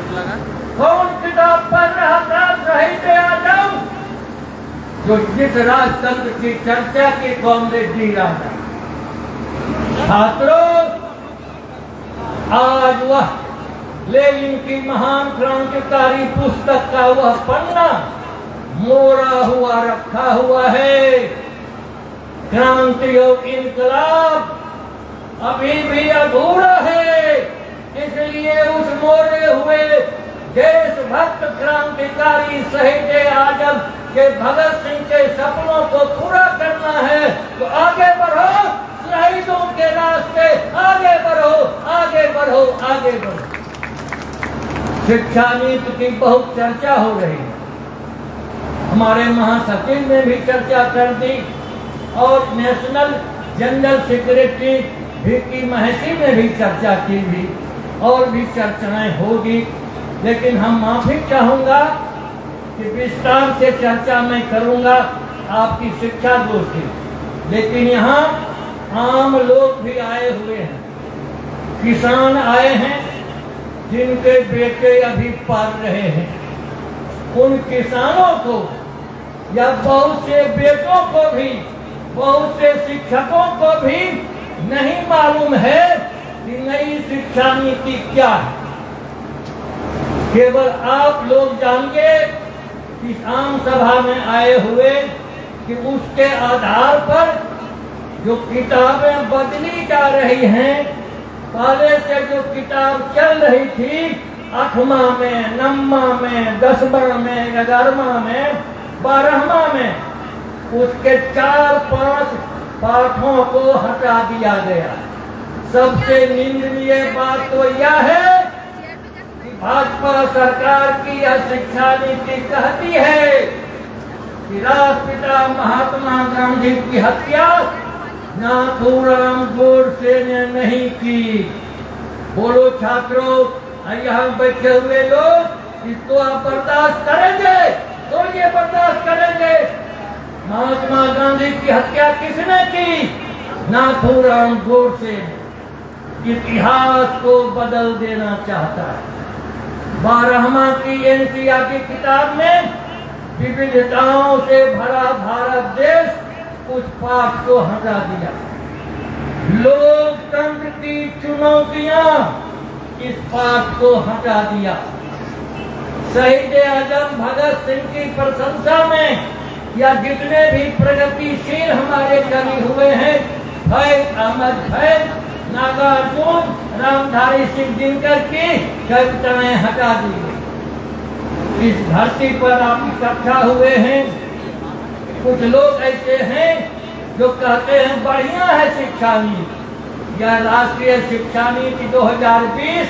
कौन किताब पढ़ रहा था? शहीद आजम, जो जिस राजतंत्र की चर्चा की कांग्रेस डी राजा। छात्रों, आज वह लेनिन की महान क्रांतिकारी पुस्तक का वह पन्ना मोड़ा हुआ रखा हुआ है। क्रांति और इनकलाब अभी भी अधूरा है, इसलिए उस मोड़े हुए देशभक्त क्रांतिकारी शहीद आजम के भगत सिंह के सपनों को पूरा करना है तो आगे बढ़ो, शहीदों के रास्ते आगे बढ़ो, आगे बढ़ो, आगे बढ़ो। शिक्षा नीति की बहुत चर्चा हो रही है, हमारे महासचिव ने भी चर्चा कर दी और national general secretary Vicky Mahsi ने भी चर्चा की भी, और भी चर्चाएं होगी। लेकिन हम माफी चाहूंगा कि विस्तार से चर्चा मैं करूंगा आपकी शिक्षा गोष्ठी, लेकिन यहाँ आम लोग भी आए हुए हैं, किसान आए हैं जिनके बेटे अभी पढ़ रहे हैं। उन किसानों को या बहुत से बेटों को भी, बहुत से शिक्षकों को भी नहीं मालूम है कि नई शिक्षा नीति क्या है। केवल आप लोग जानिए कि आम सभा में आए हुए कि उसके आधार पर जो किताबें बदली जा रही हैं, पहले से जो किताब चल रही थी 8वां में, 9वां में, 10वां में, 11वां में, 12वां में, उसके 4-5 पाठों को हटा दिया गया। सबसे निंदनीय बात तो यह है कि भाजपा सरकार की यह शिक्षा नीति कहती है कि राष्ट्रपिता महात्मा गांधी की हत्या नाथूराम गोडसे ने नहीं की। बोलो छात्रों, यहाँ बैठे हुए लोग, इसको आप बर्दाश्त करेंगे? तो ये बर्दाश्त करेंगे? महात्मा गांधी की हत्या किसने की? नाथूराम गोडसे। इतिहास को बदल देना चाहता है। 12वां की एनसीईआरटी की किताब में विविधताओं से भरा भारत देश, उस पाठ को हटा दिया। लोकतंत्र की चुनौतियां, इस पाठ को हटा दिया। शहीद आजम भगत सिंह की प्रशंसा में या जितने भी प्रगतिशील हमारे कवि हुए हैं, फैज अहमद फैज, नागार्जुन, रामधारी सिंह दिनकर की कविताएं हटा दी गई। इस धरती पर आप इकट्ठा हुए हैं, कुछ लोग ऐसे हैं जो कहते हैं बढ़िया है शिक्षा नीति। यह राष्ट्रीय शिक्षा नीति 2020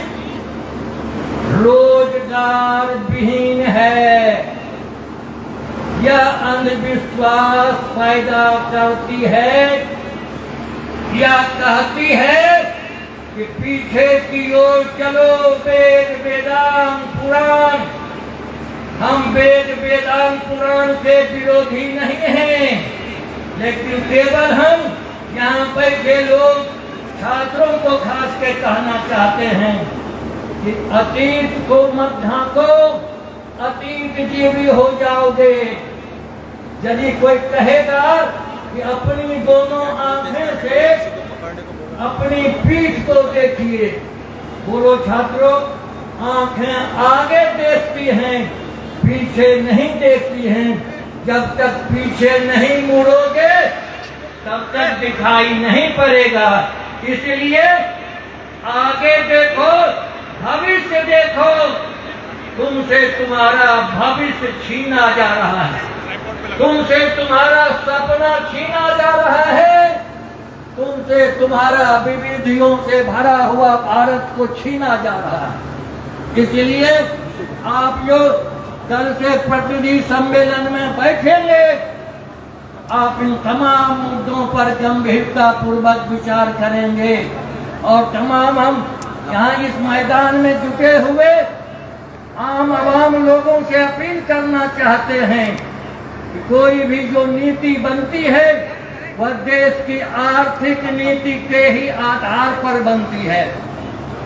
रोजगार विहीन है। यह अंधविश्वास पैदा करती है। यह कहती है कि पीछे की ओर चलो, वेद वेदांत पुराण। हम वेद वेदांत पुराण के विरोधी नहीं हैं, लेकिन केवल हम यहाँ बैठे लोग छात्रों को खास के कहना चाहते हैं कि अतीत को मत झांको, अतीत जीवी हो जाओगे। यदि कोई कहेगा कि अपनी दोनों आंखें से अपनी पीठ को देखिए, बोलो छात्रों, आंखें आगे देखती हैं, पीछे नहीं देखती हैं। जब तक पीछे नहीं मुड़ोगे तब तक दिखाई नहीं पड़ेगा। इसलिए आगे देखो, भविष्य देखो। तुमसे तुम्हारा भविष्य छीना जा रहा है, तुमसे तुम्हारा सपना छीना जा रहा है, तुमसे तुम्हारा विविधियों से भरा हुआ भारत को छीना जा रहा है। इसलिए आप जो कल से प्रतिनिधि सम्मेलन में बैठेंगे, आप इन तमाम मुद्दों पर गंभीरता पूर्वक विचार करेंगे और तमाम हम यहाँ इस मैदान में जुटे हुए आम आवाम लोगों से अपील करना चाहते हैं कि कोई भी जो नीति बनती है वह देश की आर्थिक नीति के ही आधार पर बनती है।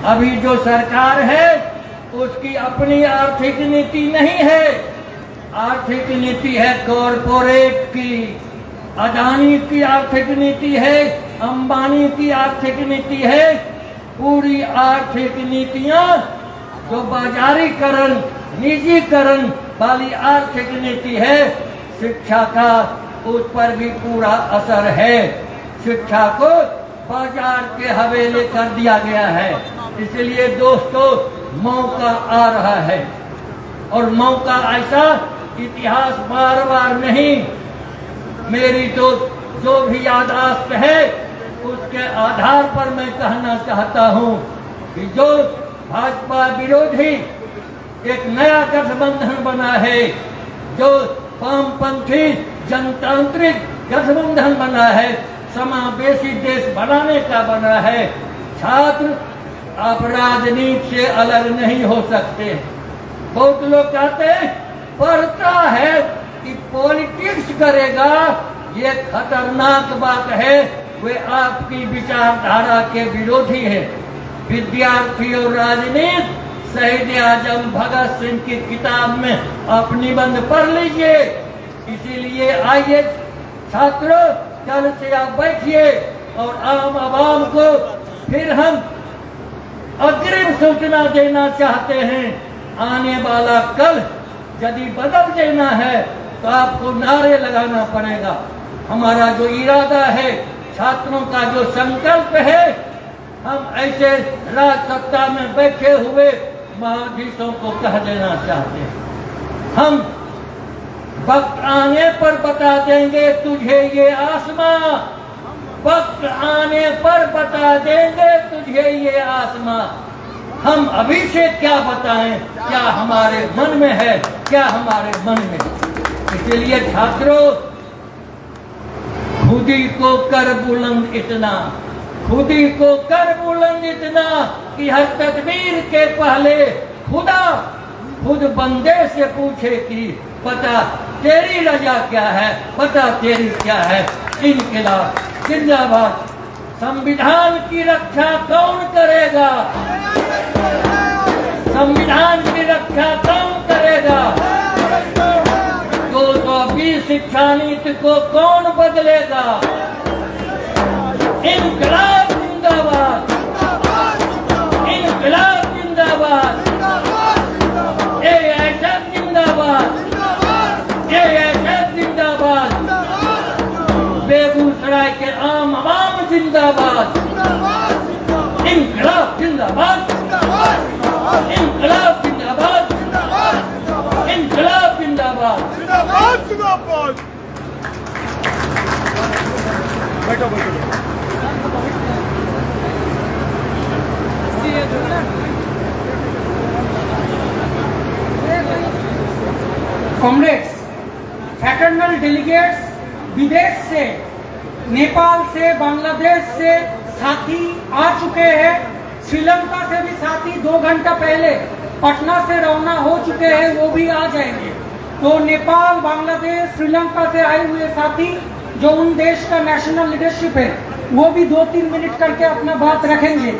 अभी जो सरकार है उसकी अपनी आर्थिक नीति नहीं है। आर्थिक नीति है कॉरपोरेट की, अदानी की आर्थिक नीति है, अंबानी की आर्थिक नीति है। पूरी आर्थिक नीतियां जो बाजारीकरण, निजीकरण वाली आर्थिक नीति है, शिक्षा का उस पर भी पूरा असर है। शिक्षा को बाजार के हवेले कर दिया गया है। इसलिए दोस्तों, मौका आ रहा है। और मौका ऐसा, इतिहास बार बार नहीं, मेरी जो भी याददाश्त है उसके आधार पर मैं कहना चाहता हूं कि जो भाजपा विरोधी एक नया गठबंधन बना है, जो वामपंथी जनतांत्रिक गठबंधन बना है, समावेशी देश बनाने का बना है, छात्र आप राजनीति से अलग नहीं हो सकते। बहुत लोग कहते हैं पढ़ता है कि पॉलिटिक्स करेगा, ये खतरनाक बात है, वे आपकी विचारधारा के विरोधी है। विद्यार्थी और राजनीति शहीद आजम भगत सिंह की किताब में आप निबंध पढ़ लीजिए। इसीलिए आइए छात्रों, कल से आप बैठिए और आम आवाम को फिर हम अग्रिम सूचना देना चाहते हैं। आने वाला कल यदि बदल देना है तो आपको नारे लगाना पड़ेगा। हमारा जो इरादा है, छात्रों का जो संकल्प है, हम ऐसे राज सत्ता में बैठे हुए महाधीशों को कह देना चाहते हैं। हम वक्त आने पर बता देंगे तुझे ये आसमां, वक्त आने पर बता देंगे तुझे ये आसमां। हम अभी से क्या बताएं, क्या हमारे मन में है, क्या हमारे मन में। इसलिए छात्रों, खुदी को कर बुलंद इतना, खुदी को कर बुलंद इतना कि हर तकदीर के पहले खुदा खुद बंदे से पूछे कि पता तेरी रजा क्या है, पता तेरी क्या है। इनकलाब जिंदाबाद। संविधान की रक्षा कौन करेगा, संविधान की रक्षा कौन करेगा। 220 शिक्षा नीति को कौन बदलेगा। इनकलाब जिंदाबाद, इनकलाब जिंदाबाद, एआईएसएफ जिंदाबाद, एआईएसएफ जिंदाबाद, बेगूसराय के आम आवाम जिंदाबाद, इनकलाब जिंदाबाद, इनकलाब जिंदाबाद, इनकलाब जिंदाबाद। बैठो बैठो। कॉमरेड्स, फैटर्नल डेलीगेट्स विदेश से, नेपाल से, बांग्लादेश से साथी आ चुके हैं। श्रीलंका से भी साथी 2 घंटा पहले पटना से रवाना हो चुके हैं, वो भी आ जाएंगे। तो नेपाल, बांग्लादेश, श्रीलंका से आए हुए साथी जो उन देश का नेशनल लीडरशिप है, वो भी 2-3 मिनट करके अपना बात रखेंगे।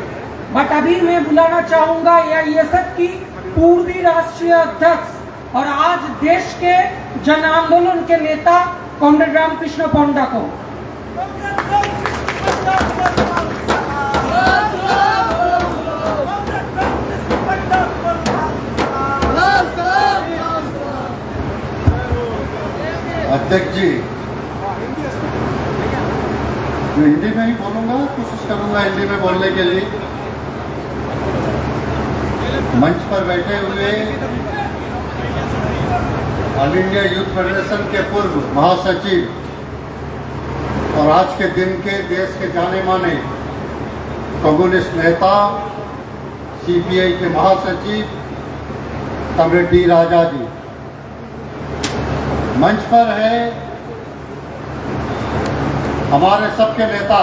बट अभी मैं बुलाना चाहूंगा एआईएसएफ की पूर्वी राष्ट्रीय अध्यक्ष और आज देश के जन आंदोलन के नेता कॉमरेड रामकृष्ण पोंडा को। अध्यक्ष जी, मैं हिंदी में ही बोलूंगा, कोशिश करूंगा हिंदी में बोलने के लिए। मंच पर बैठे हुए ऑल इंडिया यूथ फेडरेशन के पूर्व महासचिव और आज के दिन के देश के जाने माने कम्युनिस्ट नेता, सीपीआई के महासचिव कॉमरेड डी राजा जी, मंच पर है हमारे सबके नेता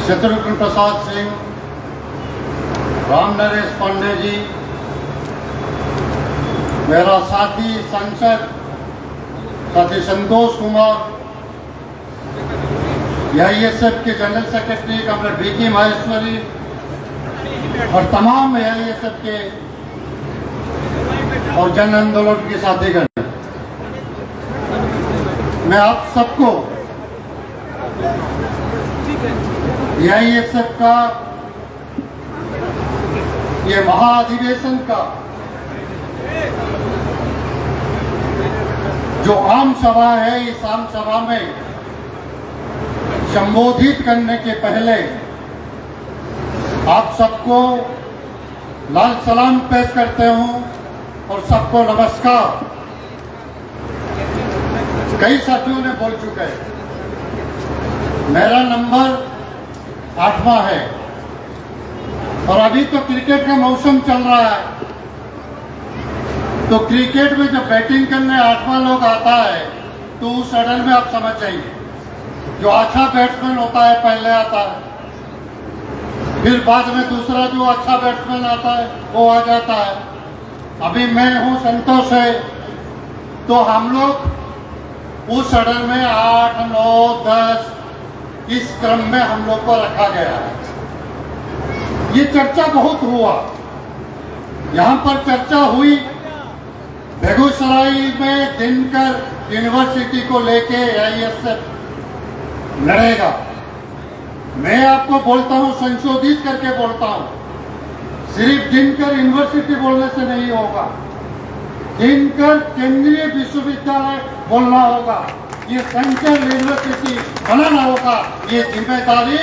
शत्रुघ्न प्रसाद सिंह, राम नरेश पांडे जी, मेरा साथी सांसद साथी संतोष कुमार, एआईएसएफ के general secretary comrade VK Maheshwari और तमाम एआईएसएफ के और जन आंदोलन के साथीगण, मैं आप सबको एआईएसएफ का ये महाअधिवेशन का जो आम सभा है, इस आम सभा में संबोधित करने के पहले आप सबको लाल सलाम पेश करते हूं और सबको नमस्कार। कई साथियों ने बोल चुके हैं, मेरा नंबर 8वां है और अभी तो क्रिकेट का मौसम चल रहा है, तो क्रिकेट में जब बैटिंग करने 8वां लोग आता है तो उस ऑर्डर में आप समझ जाइए, जो अच्छा बैट्समैन होता है पहले आता है, फिर बाद में दूसरा जो अच्छा बैट्समैन आता है वो आ जाता है। अभी मैं हूं संतोष है, तो हम लोग उस ऑर्डर में 8, 9, 10 इस क्रम में हम लोग को रखा गया है। ये चर्चा बहुत हुआ, यहाँ पर चर्चा हुई बेगूसराय में दिनकर यूनिवर्सिटी को लेके AISF लड़ेगा। मैं आपको बोलता हूं, संशोधित करके बोलता हूं, सिर्फ दिनकर यूनिवर्सिटी बोलने से नहीं होगा, दिनकर केंद्रीय विश्वविद्यालय बोलना होगा, ये सेंट्रल यूनिवर्सिटी बनाना होगा। ये जिम्मेदारी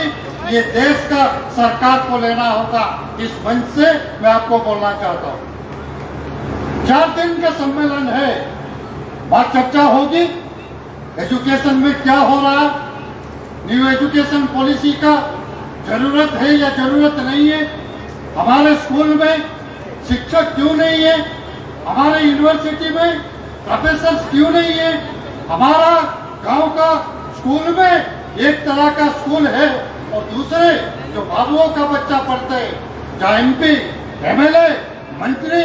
ये देश का सरकार को लेना होगा। इस मंच से मैं आपको बोलना चाहता हूं, 4 दिन का सम्मेलन है, बात चर्चा होगी एजुकेशन में क्या हो रहा है, न्यू एजुकेशन पॉलिसी का जरूरत है या जरूरत नहीं है, हमारे स्कूल में शिक्षक क्यों नहीं है, हमारे यूनिवर्सिटी में प्रोफेसर क्यों नहीं है, हमारा गांव का स्कूल में एक तरह का स्कूल है और दूसरे जो बाबुओं का बच्चा पढ़ते हैं, जहाँ MP, MLA, मंत्री,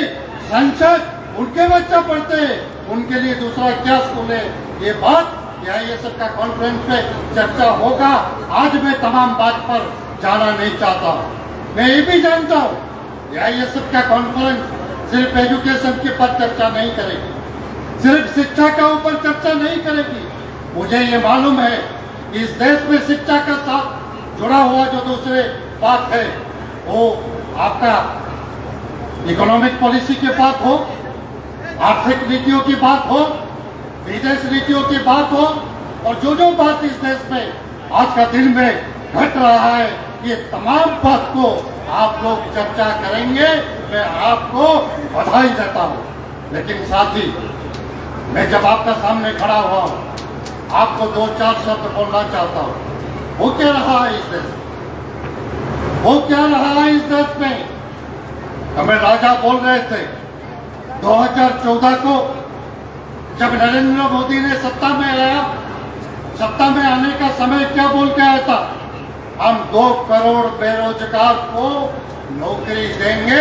सांसद उनके बच्चा पढ़ते हैं, उनके लिए दूसरा क्या स्कूल है। ये बात AISF का कॉन्फ्रेंस में चर्चा होगा। आज मैं तमाम बात पर जाना नहीं चाहता हूँ। मैं ये भी जानता हूँ AISF का कॉन्फ्रेंस सिर्फ एजुकेशन के पर चर्चा नहीं करेगी, सिर्फ शिक्षा का ऊपर चर्चा नहीं करेगी। मुझे ये मालूम है कि इस देश में शिक्षा का साथ जुड़ा हुआ जो दूसरे बात है, वो आपका इकोनॉमिक पॉलिसी की बात हो, आर्थिक नीतियों की बात हो, विदेश नीतियों की बात हो, और जो बात इस देश में आज का दिन में घट रहा है, ये तमाम बात को आप लोग चर्चा करेंगे। मैं आपको बधाई देता हूँ। लेकिन साथ ही मैं जब आपका सामने खड़ा हुआ हूँ, आपको 2-4 शब्द बोलना चाहता हूँ। वो क्या रहा है इस देश में, वो क्या रहा है इस देश में। हमें राजा बोल रहे थे 2014 को जब नरेंद्र मोदी ने सत्ता में आया, सत्ता में आने का समय क्या बोल के आया था, हम 2 करोड़ बेरोजगार को नौकरी देंगे,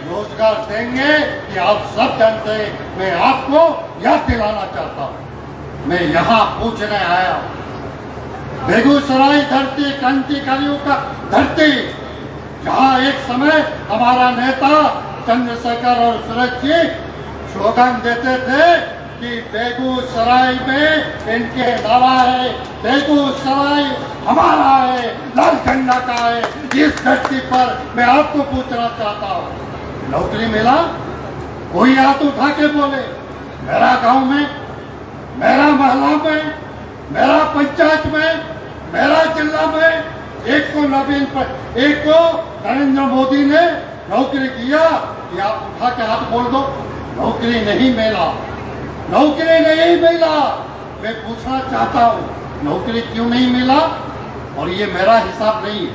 रोजगार देंगे। कि आप सब जानते हैं। मैं आपको याद दिलाना चाहता हूं, मैं यहाँ पूछने आया हूं, बेगूसराय धरती क्रांतिकारियों का धरती, जहाँ एक समय हमारा नेता चंद्रशेखर और सूरज जी स्लोगन देते थे कि बेगूसराय में इनके नारा है, बेगूसराय हमारा है, लाल झंडा का है। इस धरती पर मैं आपको पूछना चाहता हूँ, नौकरी मिला? कोई हाथ उठा के बोले। मेरा गांव में, मेरा मोहल्ला में, मेरा पंचायत में, मेरा जिला में एक को नरेंद्र मोदी ने नौकरी किया कि आप उठा के हाथ बोल दो। नौकरी नहीं मिला, नौकरी नहीं मिला। मैं पूछना चाहता हूँ, नौकरी क्यों नहीं मिला? और ये मेरा हिसाब नहीं है,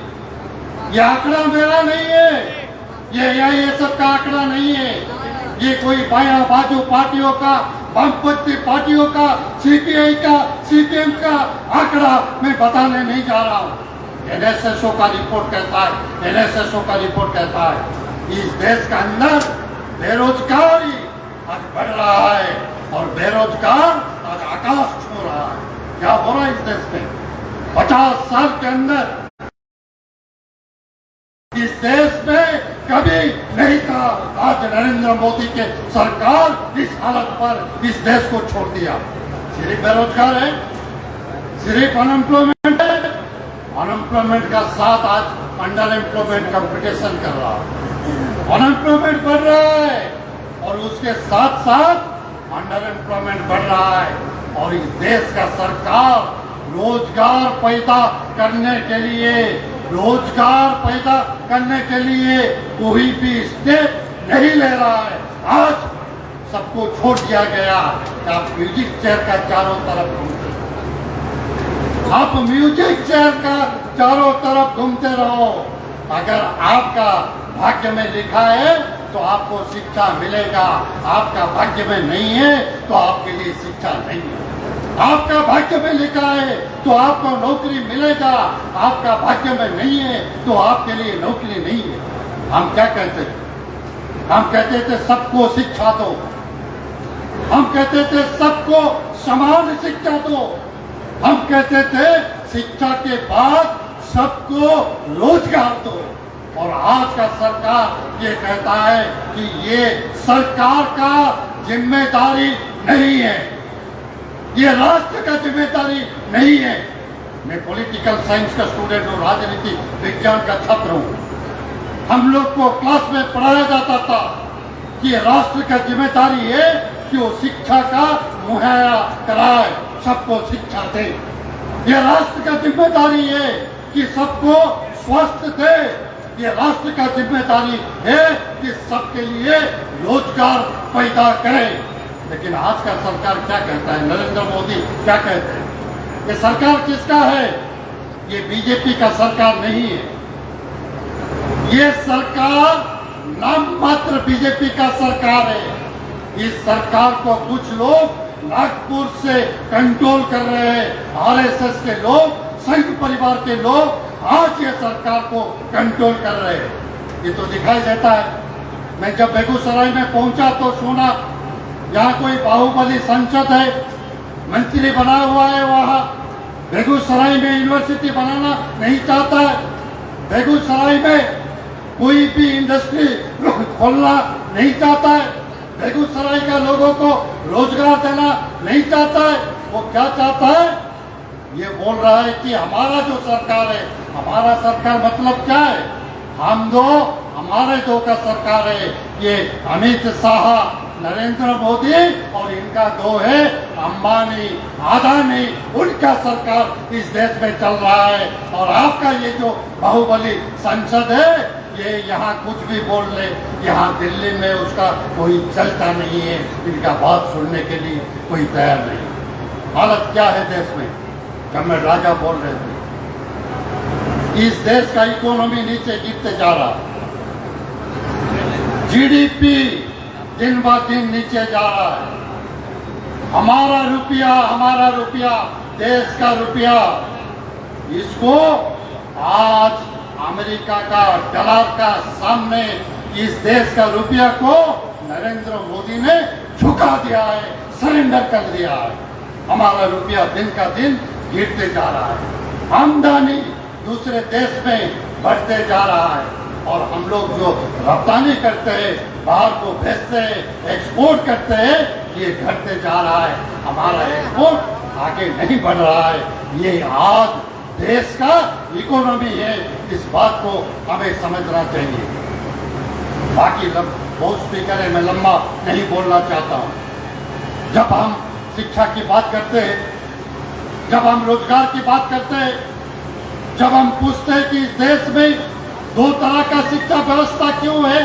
ये आंकड़ा मेरा नहीं है, ये सब का आंकड़ा नहीं है, ये कोई बाया बाजू पार्टियों का, वामपंथी पार्टियों का, CPI का, CPM का आंकड़ा मैं बताने नहीं जा रहा हूँ। NSSO का रिपोर्ट कहता है, NSSO का रिपोर्ट कहता है इस देश के अंदर बेरोजगारी आज बढ़ रहा है और बेरोजगार आज आकाश छू रहा है। क्या हो रहा है इस देश में? 50 साल के अंदर इस देश में कभी नहीं था। आज नरेंद्र मोदी के सरकार इस हालत पर इस देश को छोड़ दिया। सिर्फ बेरोजगार है, सिर्फ अनएम्प्लॉयमेंट है, अनएम्प्लॉयमेंट का साथ आज अंडर एम्प्लॉयमेंट कंपटीशन कर रहा है। अनएम्प्लॉयमेंट बढ़ रहा है और उसके साथ साथ अंडर एम्प्लॉयमेंट बढ़ रहा है। और इस देश का सरकार रोजगार पैदा करने के लिए रोजगार पैदा करने के लिए कोई भी स्टेप नहीं ले रहा है। आज सबको छोड़ दिया गया कि आप म्यूजिक चेयर का चारों तरफ घूमते रहो। आप म्यूजिक चेयर का चारों तरफ घूमते रहो। अगर आपका भाग्य में लिखा है तो आपको शिक्षा मिलेगा, आपका भाग्य में नहीं है तो आपके लिए शिक्षा नहीं है। आपका भाग्य में लिखा है तो आपको नौकरी मिलेगा, आपका भाग्य में नहीं है तो आपके लिए नौकरी नहीं है। हम क्या कहते थे? हम कहते थे सबको शिक्षा दो, हम कहते थे सबको समान शिक्षा दो, हम कहते थे शिक्षा के बाद सबको रोजगार दो। और आज का सरकार ये कहता है कि ये सरकार का जिम्मेदारी नहीं है, ये राष्ट्र का जिम्मेदारी नहीं है। मैं पॉलिटिकल साइंस का स्टूडेंट हूँ, राजनीति विज्ञान का छात्र हूँ। हम लोग को क्लास में पढ़ाया जाता था कि राष्ट्र का जिम्मेदारी है कि वो शिक्षा का मुहैया कराए, सबको शिक्षा दे। ये राष्ट्र का जिम्मेदारी है कि सबको स्वास्थ्य दे। ये राष्ट्र का जिम्मेदारी है कि सबके लिए रोजगार पैदा करे। लेकिन आज का सरकार क्या कहता है? नरेंद्र मोदी क्या कहते हैं? ये सरकार किसका है? ये बीजेपी का सरकार नहीं है। ये सरकार नाम मात्र बीजेपी का सरकार है। इस सरकार को कुछ लोग नागपुर से कंट्रोल कर रहे हैं। आरएसएस के लोग, संघ परिवार के लोग आज ये सरकार को कंट्रोल कर रहे हैं। ये तो दिखाई देता है। मैं जब बेगूसराय में पहुंचा तो सुना यहाँ कोई बाहुबली संसद है, मंत्री बना हुआ है। वहाँ बेगूसराय में यूनिवर्सिटी बनाना नहीं चाहता है। बेगूसराय में कोई भी इंडस्ट्री खोलना नहीं चाहता है। बेगूसराय के लोगों को रोजगार देना नहीं चाहता है। वो क्या चाहता है? ये बोल रहा है कि हमारा जो सरकार है, हमारा सरकार मतलब क्या है? हम दो, हमारे दो का सरकार है। ये अमित शाह, नरेंद्र मोदी और इनका दो है अंबानी, अदानी, उनका सरकार इस देश में चल रहा है। और आपका ये जो बाहुबली संसद है, ये यहाँ कुछ भी बोल ले, यहाँ दिल्ली में उसका कोई चलता नहीं है। इनका बात सुनने के लिए कोई तैयार नहीं। हालत क्या है देश में? जब मैं राजा बोल रहे थे, इस देश का इकोनॉमी नीचे गिरते जा रहा, जीडीपी दिन ब दिन नीचे जा रहा है। हमारा रुपया, देश का रुपया, इसको आज अमेरिका का डॉलर का सामने इस देश का रुपया को नरेंद्र मोदी ने झुका दिया है, सरेंडर कर दिया है। हमारा रुपया दिन का दिन गिरते जा रहा है। आमदनी दूसरे देश में बढ़ते जा रहा है। और हम लोग जो रफ्तानी करते हैं, बाहर को भेजते हैं, एक्सपोर्ट करते हैं, ये घटते जा रहा है। हमारा एक्सपोर्ट आगे नहीं बढ़ रहा है। ये आज देश का इकोनॉमी है, इस बात को हमें समझना चाहिए। बाकी बहुत स्पीकर है, मैं लंबा नहीं बोलना चाहता हूँ। जब हम शिक्षा की बात करते हैं, जब हम रोजगार की बात करते हैं, जब हम पूछते हैं कि इस देश में दो तरह का शिक्षा व्यवस्था क्यों है,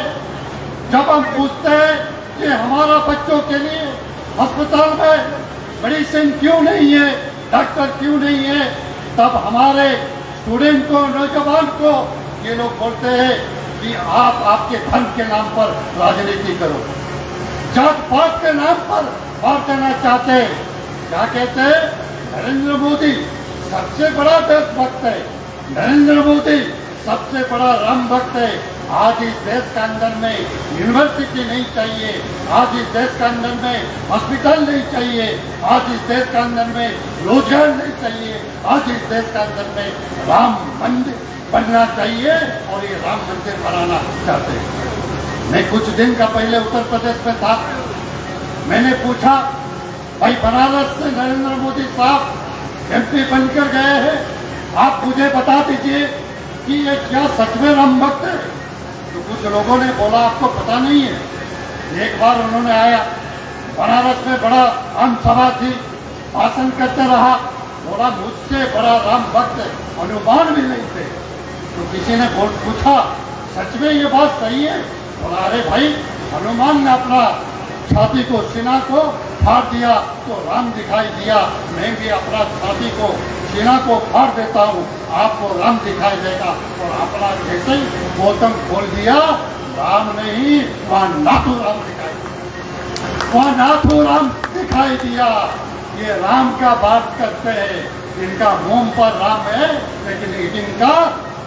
जब हम पूछते हैं कि हमारा बच्चों के लिए अस्पताल में मेडिसिन क्यों नहीं है, डॉक्टर क्यों नहीं है, तब हमारे स्टूडेंट को, नौजवान को ये लोग बोलते हैं कि आप आपके धर्म के नाम पर राजनीति करो, जात पात के नाम पर बांट देना चाहते हैं। क्या कहते हैं? नरेंद्र मोदी सबसे बड़ा देशभक्त है, नरेंद्र मोदी सबसे बड़ा राम भक्त है। आज इस देश के अंदर में यूनिवर्सिटी नहीं चाहिए, आज इस देश के अंदर में हॉस्पिटल नहीं चाहिए, आज इस देश के अंदर में रोजगार नहीं चाहिए, आज इस देश के अंदर में राम मंदिर बनना चाहिए और ये राम मंदिर बनाना चाहते हैं। मैं कुछ दिन का पहले उत्तर प्रदेश में था, मैंने पूछा भाई बनारस से नरेंद्र मोदी साहब एमपी बनकर गए हैं, आप मुझे बता दीजिए कि ये क्या सच में राम भक्त है? तो कुछ लोगों ने बोला आपको पता नहीं है। एक बार उन्होंने आया, बनारस में बड़ा आम सभा थी, भाषण करते रहा, बोला मुझसे बड़ा राम भक्त हनुमान भी नहीं थे। तो किसी ने पूछा सच में ये बात सही है? बोला अरे भाई, हनुमान ने अपना छाती को, सीना को फाड़ दिया तो राम दिखाई दिया, मैं भी अपना छाती को, सीना को फाड़ देता हूँ, आपको राम दिखाई देगा। और अपना जैसे ही गौतम खोल दिया, राम नहीं वहाँ नाथूराम दिखाई दिया, वहाँ नाथूराम दिखाई दिया। ये राम का बात करते हैं, इनका मुंह पर राम है लेकिन इनका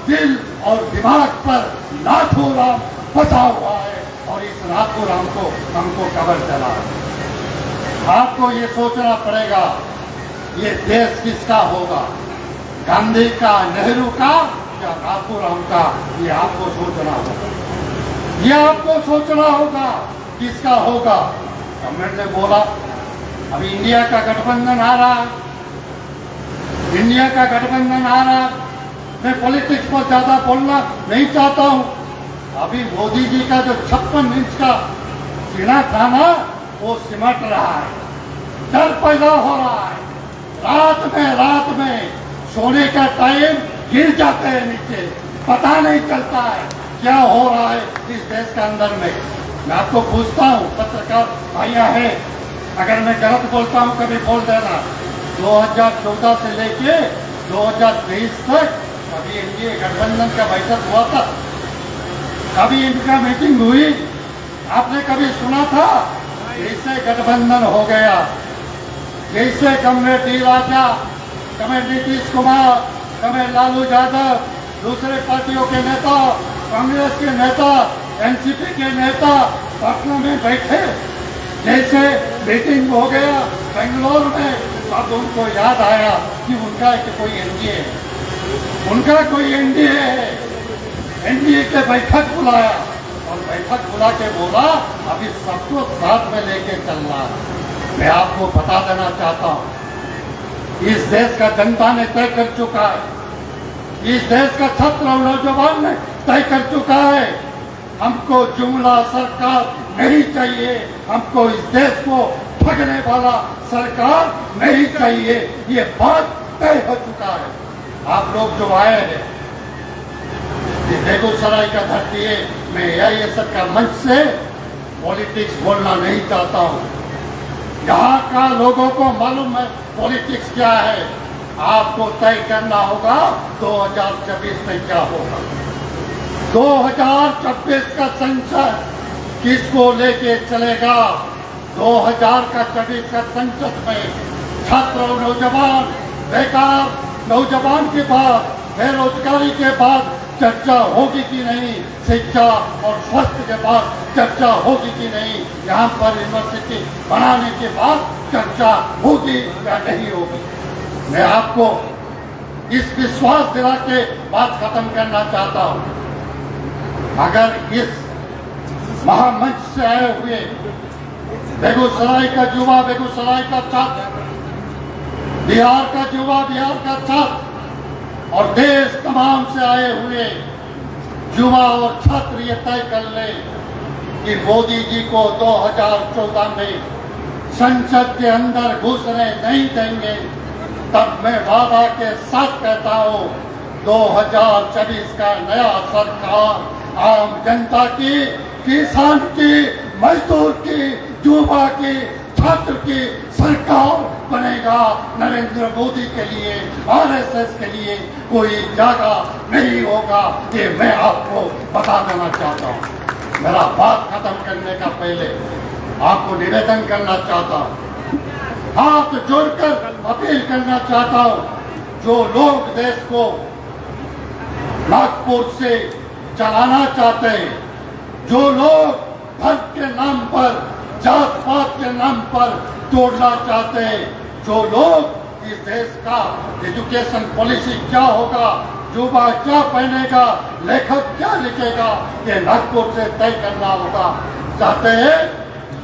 दिल और दिमाग पर नाथूराम बसा हुआ है। और इस नाथूराम को हमको कबर चला है। आपको ये सोचना पड़ेगा ये देश किसका होगा, गांधी का, नेहरू का या नाथूराम का? ये आपको सोचना होगा, ये आपको सोचना होगा किसका होगा। गवर्नमेंट ने बोला अभी इंडिया का गठबंधन आ रहा है, इंडिया का गठबंधन आ रहा है। मैं पॉलिटिक्स पर ज्यादा बोलना नहीं चाहता हूँ। अभी मोदी जी का जो 56 इंच का सीना था ना, वो सिमट रहा है, डर पैदा हो रहा है। रात में सोने का टाइम गिर जाते हैं नीचे, पता नहीं चलता है क्या हो रहा है इस देश के अंदर में। मैं आपको पूछता हूँ, पत्रकार भाइयाँ हैं, अगर मैं गलत बोलता हूँ कभी बोल देना। 2014 से लेके 2023 तक कभी एनडीए गठबंधन का बैठक हुआ था? कभी इनका मीटिंग हुई? आपने कभी सुना था? जैसे गठबंधन हो गया, जैसे कमरेड डी राजा, कमरेड नीतीश कुमार, कमरेड लालू यादव, दूसरे पार्टियों के नेता, कांग्रेस के नेता, एनसीपी के नेता पटना में बैठे, जैसे मीटिंग हो गया बेंगलोर में, अब उनको याद आया कि उनका कोई एनडीए है, उनका कोई एनडीए है। एनडीए के बैठक बुलाया और बैठक बुला के बोला अभी सबको साथ में लेके चलना है। मैं आपको बता देना चाहता हूँ, इस देश का जनता ने तय कर चुका है, इस देश का छात्र और नौजवान ने तय कर चुका है, हमको जुमला सरकार नहीं चाहिए, हमको इस देश को ठगने वाला सरकार नहीं चाहिए। ये बात तय हो चुका है। आप लोग जो आए हैं, ये बेगूसराय का धरती है, मैं AISF का मंच से पॉलिटिक्स बोलना नहीं चाहता हूँ। यहाँ का लोगों को मालूम है पॉलिटिक्स क्या है। आपको तय करना होगा 2024 में क्या होगा। 2026 का संसद किसको लेके चलेगा? 2024 का संसद में छात्र और नौजवान, बेकार नौजवान के बाद, बेरोजगारी के बाद चर्चा होगी कि नहीं, शिक्षा और स्वास्थ्य के बाद चर्चा होगी कि नहीं, यहाँ पर यूनिवर्सिटी बनाने के बाद चर्चा होगी या नहीं होगी। मैं आपको इस विश्वास दिला के बात खत्म करना चाहता हूँ। अगर इस महामंच से आए हुए बेगूसराय का युवा, बेगूसराय का छात्र, बिहार का युवा, बिहार का छात्र और देश तमाम से आए हुए युवा और छात्र ये तय कर ले कि मोदी जी को 2014 में संसद के अंदर घुसने नहीं देंगे, तब मैं वादा के साथ कहता हूँ 2024 का नया सरकार आम जनता की, किसान की, मजदूर की, युवा की, छात्र की सरकार बनेगा। नरेंद्र मोदी के लिए, RSS के लिए कोई जगह नहीं होगा। ये मैं आपको बता देना चाहता हूँ। मेरा बात खत्म करने का पहले आपको निवेदन करना चाहता हूँ, हाथ जोड़कर अपील करना चाहता हूँ। जो लोग देश को नागपुर से चलाना चाहते हैं, जो लोग धर्म के नाम पर, जात पात के नाम पर तोड़ना चाहते हैं, जो लोग इस देश का एजुकेशन पॉलिसी क्या होगा, युवा क्या पहनेगा, लेखक क्या लिखेगा, ये नागपुर से तय करना होगा चाहते हैं।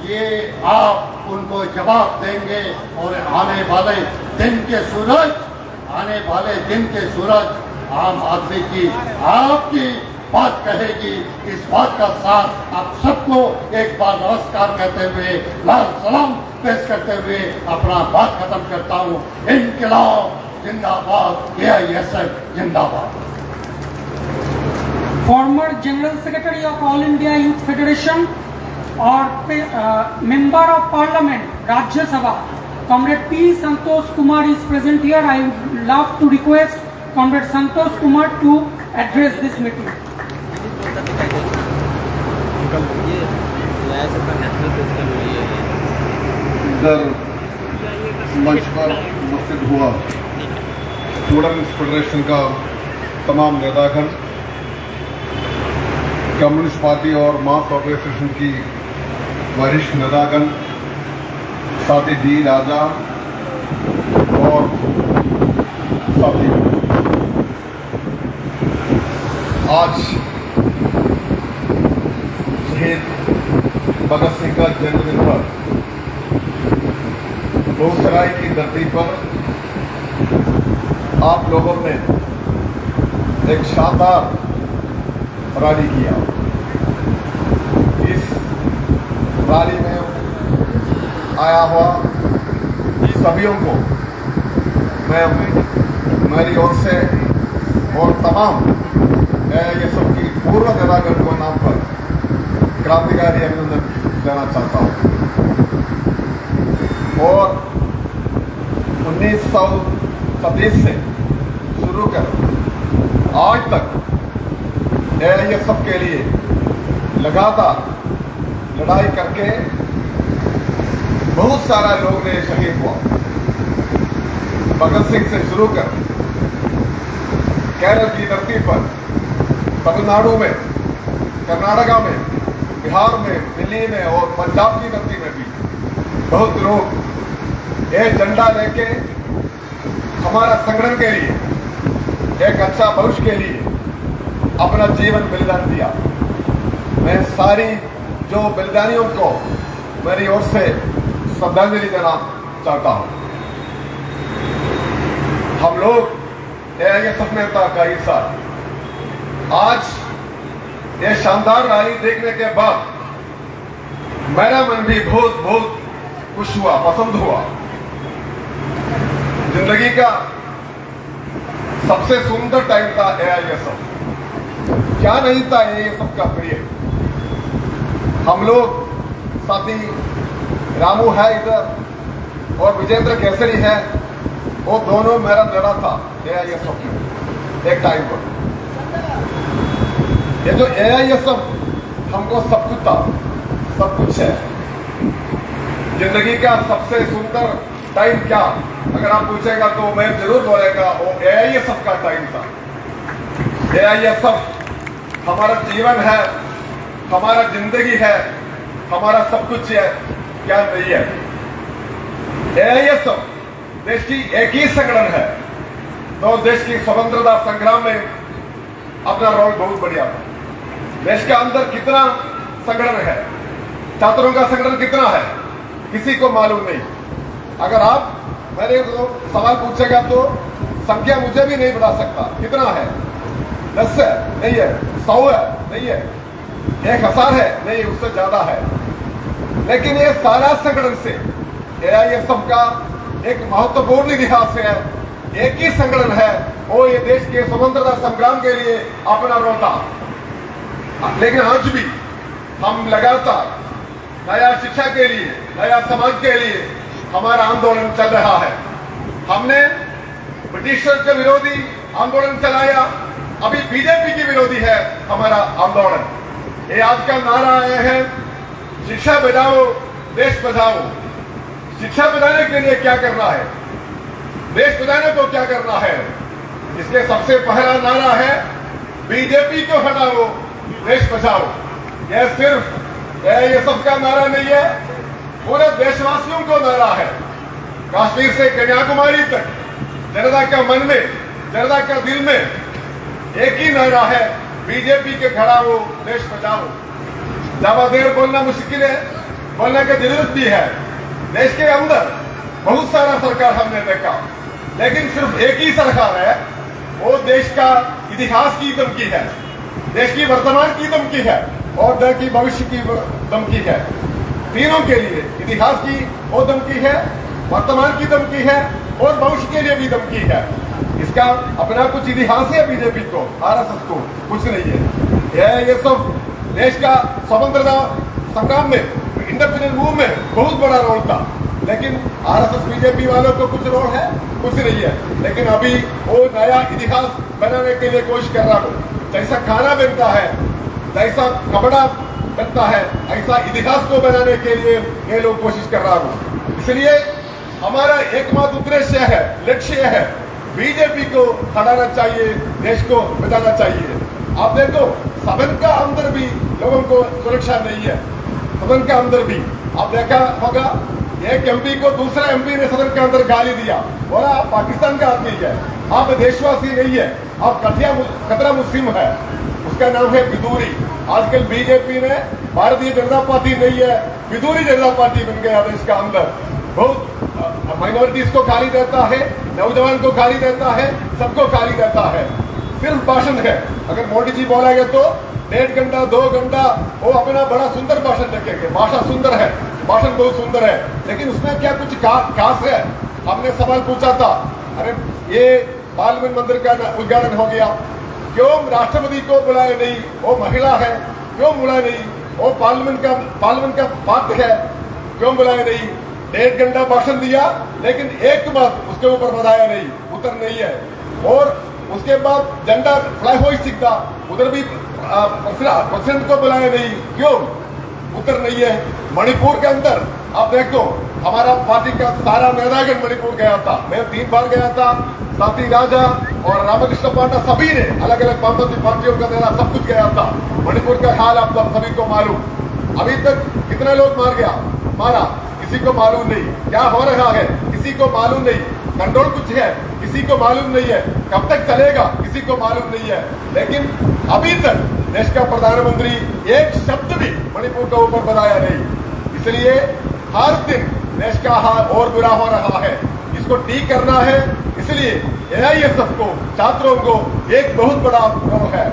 ये आप उनको जवाब देंगे और आने वाले दिन के सूरज, आने वाले दिन के सूरज आम आदमी की, आपकी बात कहेगी। इस बात का साथ आप सबको एक बार नमस्कार कहते हुए, लाल सलाम पेश करते हुए अपना बात खत्म करता हूँ। इनकलाब जिंदाबाद, AISF जिंदाबाद। former General Secretary of All India Youth Federation और Member of Parliament, Rajya Sabha, Comrade P. Santosh Kumar is present here. I would love to request Comrade Santosh Kumar to address this meeting. इधर मंच पर उपस्थित हुआ स्टूडेंट्स फेडरेशन का तमाम नेतागण, कम्युनिस्ट पार्टी और मार्क्स ऑर्गेनाइजेशन की वरिष्ठ नेतागण, साथी डी राजा और साथी, आज शहीद भगत सिंह का जन्मदिन पर बेगूसराय की धरती पर आप लोगों ने एक शानदार रैली किया। इस रैली में आया हुआ सभी को मैं मेरी ओर से और तमाम ये सबकी पूर्व नेतागण के नाम पर क्रांतिकारी अभिनंदन देना चाहता हूँ। और 1930 से शुरू कर आज तक AISF के लिए लगातार लड़ाई करके बहुत सारा लोग ने शहीद हुआ। भगत सिंह से शुरू कर केरल की धरती पर, तमिलनाडु में, कर्नाटका में, बिहार में, दिल्ली में और पंजाब की धरती में भी बहुत लोग ये झंडा लेके हमारा संगठन के लिए, एक अच्छा भविष्य के लिए अपना जीवन बलिदान दिया। मैं सारी जो बलिदानियों को मेरी ओर से श्रद्धांजलि देना चाहता हूं। हम लोग AISF नेता का हिस्सा आज ये शानदार रैली देखने के बाद मेरा मन भी बहुत बहुत खुश हुआ, पसंद हुआ। जिंदगी का सबसे सुंदर टाइम था AISF। क्या नहीं था AISF का पीरियड। हम लोग साथी रामू है इधर और विजेंद्र केसरी है, वो दोनों मेरा लड़ा था AISF में एक टाइम पर। ये जो AISF हमको सब कुछ था, सब कुछ है। जिंदगी का सबसे सुंदर टाइम क्या, अगर आप पूछेगा तो मैं जरूर बोलेगा वो AISF का टाइम था। AISF हमारा जीवन है, हमारा जिंदगी है, हमारा सब कुछ है, क्या नहीं है। AISF देश की एक ही संगठन है, तो देश की स्वतंत्रता संग्राम में अपना रोल बहुत बढ़िया था। देश के अंदर कितना संगठन है, छात्रों का संगठन कितना है, किसी को मालूम नहीं। अगर आप मेरे को सवाल पूछेगा तो संख्या मुझे भी नहीं बता सकता कितना है। 10 है नहीं है, 100 है नहीं है, 1000 है नहीं, उससे ज्यादा है। लेकिन ये सारा संगठन से AISF का एक महत्वपूर्ण इतिहास है। एक ही संगठन है, वो ये देश के स्वतंत्रता संग्राम के लिए अपना रोल था। लेकिन आज भी हम लगातार नया शिक्षा के लिए, नया समाज के लिए हमारा आंदोलन चल रहा है। हमने ब्रिटिशर्स के विरोधी आंदोलन चलाया, अभी बीजेपी की विरोधी है हमारा आंदोलन। ये आज का नारा आया है, शिक्षा बचाओ देश बचाओ। शिक्षा बचाने के लिए क्या करना है, देश बचाने को क्या करना है, इसके सबसे पहला नारा है बीजेपी को हटाओ देश बचाओ। यह सिर्फ AISF का नारा नहीं है, पूरे देशवासियों को नारा है। कश्मीर से कन्याकुमारी तक जनता का मन में, जनता का दिल में एक ही नारा है, बीजेपी के खड़ाओ देश बचाओ। ज्यादा देर बोलना मुश्किल है, बोलने की जरूरत भी है। देश के अंदर बहुत सारा सरकार हमने देखा, लेकिन सिर्फ एक ही सरकार है, वो देश का इतिहास की धमकी है, देश की वर्तमान की धमकी है और देश की भविष्य की धमकी है। तीनों के लिए इतिहास की वो धमकी है, वर्तमान की धमकी है और भविष्य के लिए भी धमकी है। इसका अपना कुछ इतिहास है बीजेपी को, RSS को कुछ नहीं है। ये सब देश का स्वतंत्रता संग्राम में, इंडिपेंडेंस मूव में बहुत बड़ा रोल था। लेकिन आरएसएस बीजेपी वालों को कुछ रोल है, कुछ नहीं है। लेकिन अभी वो नया इतिहास बनाने के लिए कोशिश कर रहा हूँ। जैसा खाना बनता है, जैसा कपड़ा बनता है, ऐसा इतिहास को बनाने के लिए ये लोग कोशिश कर रहा हूँ। इसलिए हमारा एकमात्र उद्देश्य है, लक्ष्य है, बीजेपी को हटाना चाहिए, देश को बचाना चाहिए। आप देखो सदन का अंदर भी लोगों को सुरक्षा नहीं है। सदन के अंदर भी आप देखा होगा, एक एमपी को दूसरा एमपी ने सदन के अंदर गाली दिया, बोला आप पाकिस्तान का आदमी है, आप देशवासी नहीं है, आप खतरा मुस्लिम है। उसका नाम है बिदूरी। आजकल बीजेपी ने भारतीय जनता पार्टी नहीं है, बिदूरी जनता पार्टी बन गया देश का अंदर। बहुत माइनॉरिटीज को गाली देता है, नौजवान को गाली देता है, सबको गाली देता है। सिर्फ भाषण है। अगर मोदी जी बोलेंगे तो 1.5 घंटा 2 घंटा वो अपना बड़ा सुंदर भाषण रखेंगे। भाषा सुंदर है, भाषण बहुत सुंदर है, लेकिन उसमें क्या कुछ खास है? हमने सवाल पूछा था, अरे ये पार्लियामेंट मंदिर का उद्घाटन हो गया, क्यों राष्ट्रपति को बुलाया नहीं? वो महिला है, क्यों बुलाया नहीं? वो पार्लियामेंट का पार्ट है, क्यों बुलाया नहीं? 1.5 घंटा भाषण दिया, लेकिन एक बात उसके ऊपर बताया नहीं, उत्तर नहीं है। और उसके बाद झंडा फ्लाई होइस्टिंग था, उधर भी प्रेसिडेंट को बुलाया नहीं, क्यों? उत्तर नहीं है। मणिपुर के अंदर आप देखो, हमारा पार्टी का सारा नेतागण मणिपुर गया था, मैं 3 बार गया था। साथी राजा और रामकृष्ण पांडा सभी ने अलग अलग पार्टियों का नेता सब कुछ गया था। मणिपुर का हाल आप सभी को मालूम। अभी तक कितने लोग मारा किसी को मालूम नहीं, क्या हो रहा है किसी को मालूम नहीं, कंट्रोल कुछ है किसी को मालूम नहीं है, कब तक चलेगा किसी को मालूम नहीं है। लेकिन अभी तक देश का प्रधानमंत्री एक शब्द भी मणिपुर के ऊपर बताया नहीं। इसलिए हर दिन देश का हाल और बुरा हो रहा है, इसको ठीक करना है। इसलिए एआईएसएफ को, छात्रों को एक बहुत बड़ा रोल है।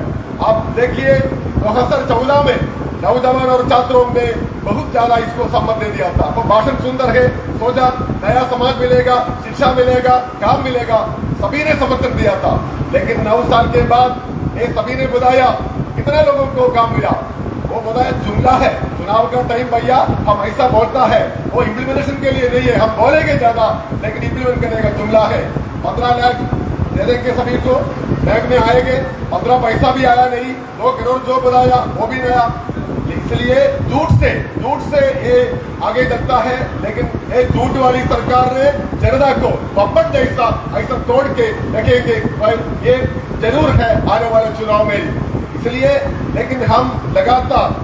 आप देखिए 2014 में नौजवान और छात्रों ने बहुत ज्यादा इसको सम्मान दे दिया था। वो भाषण सुंदर है, सोचा नया समाज मिलेगा, शिक्षा मिलेगा, काम मिलेगा, सभी ने समर्थन दिया था। लेकिन 9 साल के बाद ये सभी ने बताया, कितने लोगों को काम मिला? वो बताया जुमला है, चुनाव का टाइम भैया हम ऐसा बोलता है, वो इम्प्लीमेंटेशन के लिए नहीं है, हम बोलेंगे ज्यादा लेकिन इम्प्लीमेंट करने का जुमला है। 15 लाख दे देंगे सभी को, बैंक में आएंगे, 15 पैसा भी आया नहीं, 2 करोड़ जो बताया वो भी नया। इसलिए झूठ से ये आगे चलता है। लेकिन ये झूठ वाली सरकार ने जनता को पप्पट जैसा ऐसा तोड़ के रखेंगे, ये जरूर है आने वाले चुनाव में। इसलिए लेकिन हम लगातार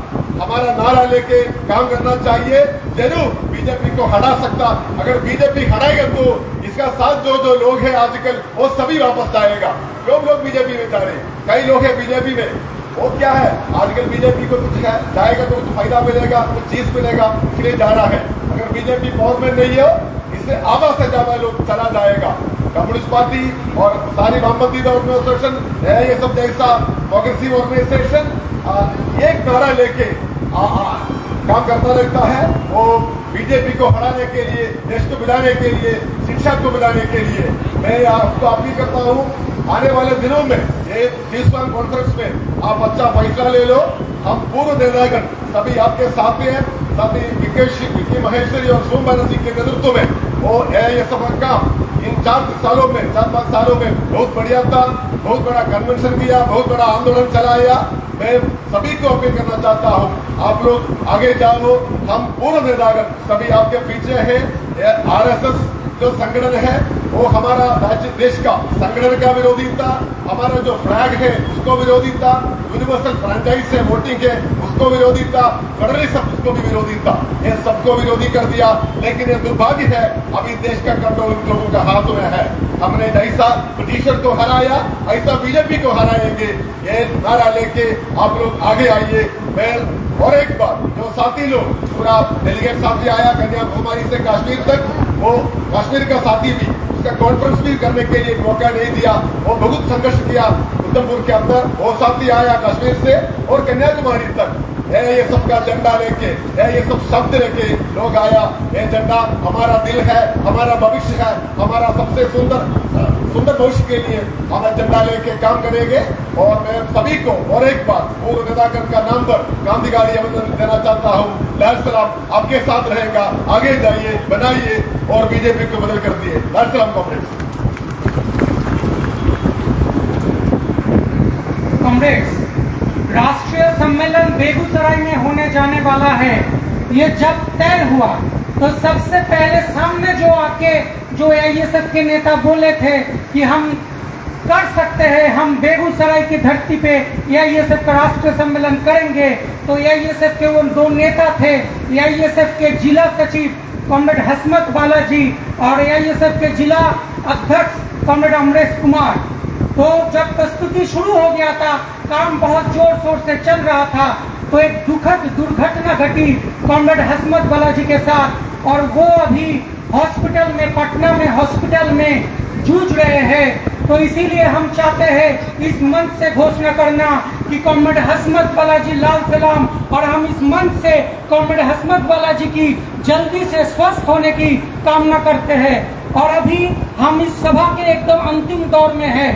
हमारा नारा लेके काम करना चाहिए। जरूर बीजेपी को हटा सकता, अगर बीजेपी हटाएगा तो इसका साथ जो लोग हैं आजकल वो सभी वापस जाएगा। क्यों लोग बीजेपी में जा रहे? कई लोग हैं बीजेपी में, वो क्या है आजकल बीजेपी को कुछ है जाएगा तो कुछ फायदा मिलेगा, कुछ चीज मिलेगा, इसलिए जाना है। अगर बीजेपी पावर में नहीं है, इससे आधा से ज्यादा लोग चला जाएगा। कम्युनिस्ट पार्टी और सारी वामपंथी ऑर्गेनाइजेशन, ये सब जैसा प्रोग्रेसिव ऑर्गेनाइजेशन एक नारा लेके काम करता रहता है। वो बीजेपी को हटाने के लिए, देश को मिलाने के लिए, शिक्षा को मिलाने के लिए मैं आपको अपील करता हूँ, आने वाले दिनों में ये 30वां कॉन्फ्रेंस में आप अच्छा फैसला ले लो। हम पूर्व नेतागण सभी आपके साथ हैं, साथी विक्की महेश्वरी और सोम बनर्जी के नेतृत्व में वो एआईएसएफ का इन 4 सालों में 4-5 सालों में बहुत बढ़िया था, बहुत बड़ा कन्वेंशन किया, बहुत बड़ा आंदोलन चलाया। मैं सभी को अपील करना चाहता हूँ, आप लोग आगे जाओ, हम पूर्व नेतागण सभी आपके पीछे हैं। आरएसएस जो संगठन है वो हमारा राज्य देश का संगठन का विरोधी था, हमारा जो फ्लैग है उसको विरोधी था, यूनिवर्सल फ्रेंचाइज से वोटिंग है उसको विरोधी था, फेडरलिज्म उसको भी विरोधी था, ये सबको विरोधी कर दिया। लेकिन ये दुर्भाग्य है अभी देश का कंट्रोल इन लोगों का हाथ में है। हमने जैसा ब्रिटिशर को हराया ऐसा बीजेपी को हराएंगे, ये नारा लेके आप लोग आगे आइए। मैं और एक बार जो साथी लोग पूरा डेलीगेट साथी आया कन्याकुमारी से कश्मीर तक, वो कश्मीर का साथी भी उसका कॉन्फ्रेंस भी करने के लिए मौका नहीं दिया, वो बहुत संघर्ष किया उधमपुर के अंदर। वो साथी आया कश्मीर से और कन्याकुमारी तक, ये सबका झंडा लेके, ये सब शब्द लेके लोग आया। ये झंडा हमारा दिल है, हमारा भविष्य है, हमारा सबसे सुंदर सुंदर भविष्य के लिए हम एजेंडा लेके काम करेंगे। और मैं सभी को और एक बार पूर्व नेतागण का नाम पर क्रांतिकारी अभिनंदन देना चाहता हूँ। लाल सलाम आपके साथ रहेगा, आगे जाइए, बनाइए और बीजेपी को बदल कर दिए। लाल सलाम कॉम्रेड्स। कॉम्रेड्स, राष्ट्रीय सम्मेलन बेगूसराय में होने जाने वाला है। ये जब तय हुआ तो सबसे पहले सामने जो आके जो एआईएसएफ के नेता बोले थे कि हम कर सकते हैं, हम बेगूसराय की धरती पे एआईएसएफ का राष्ट्रीय सम्मेलन करेंगे, तो एआईएसएफ के वो दो नेता थे, एआईएसएफ के जिला सचिव कॉमरेड हसमत बालाजी और एआईएसएफ के जिला अध्यक्ष कॉमरेड अमरेश कुमार। तो जब प्रस्तुति शुरू हो गया था, काम बहुत जोर शोर से चल रहा था, तो एक दुखद दुर्घटना घटी कॉमरेड हसमत बालाजी के साथ और वो अभी हॉस्पिटल में, पटना में हॉस्पिटल में जूझ रहे हैं। तो इसीलिए हम चाहते हैं इस मंच से घोषणा करना कि कॉमरेड हसमत बालाजी लाल सलाम, और हम इस मंच से कॉमरेड हसमत बालाजी की जल्दी से स्वस्थ होने की कामना करते हैं। और अभी हम इस सभा के एकदम अंतिम दौर में हैं।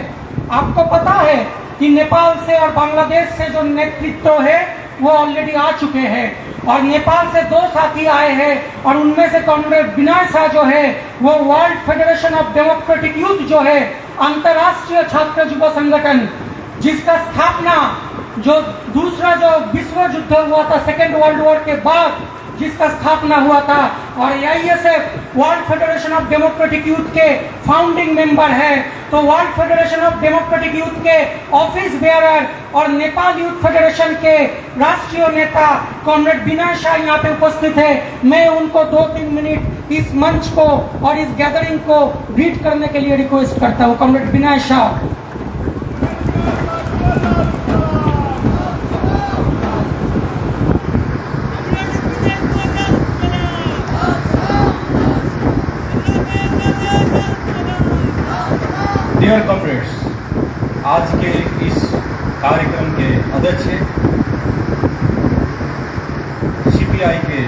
आपको पता है कि नेपाल से और बांग्लादेश से जो नेतृत्व है वो ऑलरेडी आ चुके हैं और नेपाल से दो साथी आए हैं और उनमें से कॉमरेड विनय शाह जो है वो world federation of democratic youth जो है अंतर्राष्ट्रीय छात्र युवा संगठन जिसका स्थापना जो दूसरा जो विश्व युद्ध हुआ था सेकेंड वर्ल्ड वॉर के बाद जिसका स्थापना हुआ था, और AISF world federation of democratic youth के फाउंडिंग मेंबर है। तो world federation of democratic youth के ऑफिस बेयरर और नेपाल यूथ फेडरेशन के राष्ट्रीय नेता कॉमरेड विनय शाह यहाँ पे उपस्थित है। मैं उनको 2-3 मिनट इस मंच को और इस गैदरिंग को रीड करने के लिए रिक्वेस्ट करता हूँ। कॉमरेड विनय शाह। डियर कॉमरेड्स, आज के इस कार्यक्रम के अध्यक्ष सीपीआई के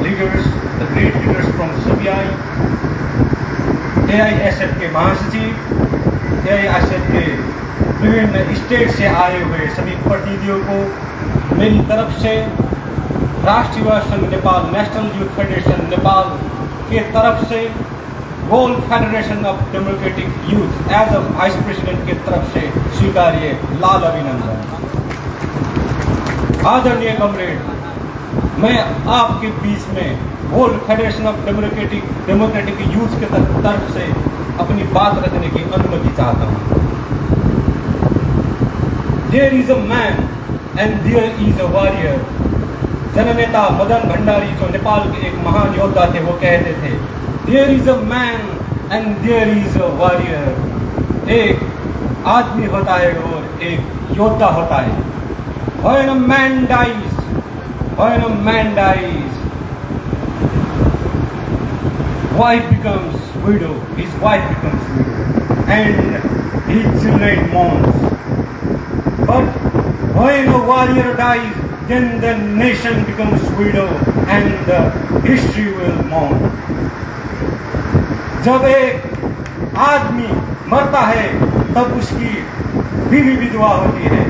leaders, the great leaders from CPI, AISF के महासचिव, एआईएसएफ के विभिन्न स्टेट से आए हुए सभी प्रतिनिधियों को मेरी तरफ से Rashtriya Yuva Sangh Nepal, national youth federation Nepal के तरफ से world federation of democratic youth as a vice president की तरफ से स्वीकार्य लाल अभिनंदन। आदरणीय कॉमरेड, मैं आपके बीच में world federation of democratic youth के तरफ से अपनी बात रखने की अनुमति चाहता हूँ। There is a man and there is a warrior. जननेता मदन भंडारी जो नेपाल के एक महान योद्धा थे वो कहते थे, there is a man and there is a warrior. एक आदमी होता है और एक योद्धा होता है। When a man dies, wife becomes widow, his wife becomes widow, and his children mourns. But when a warrior dies, then the nation becomes widow and the history will mourn. जब एक आदमी मरता है तब उसकी बीवी विधवा होती है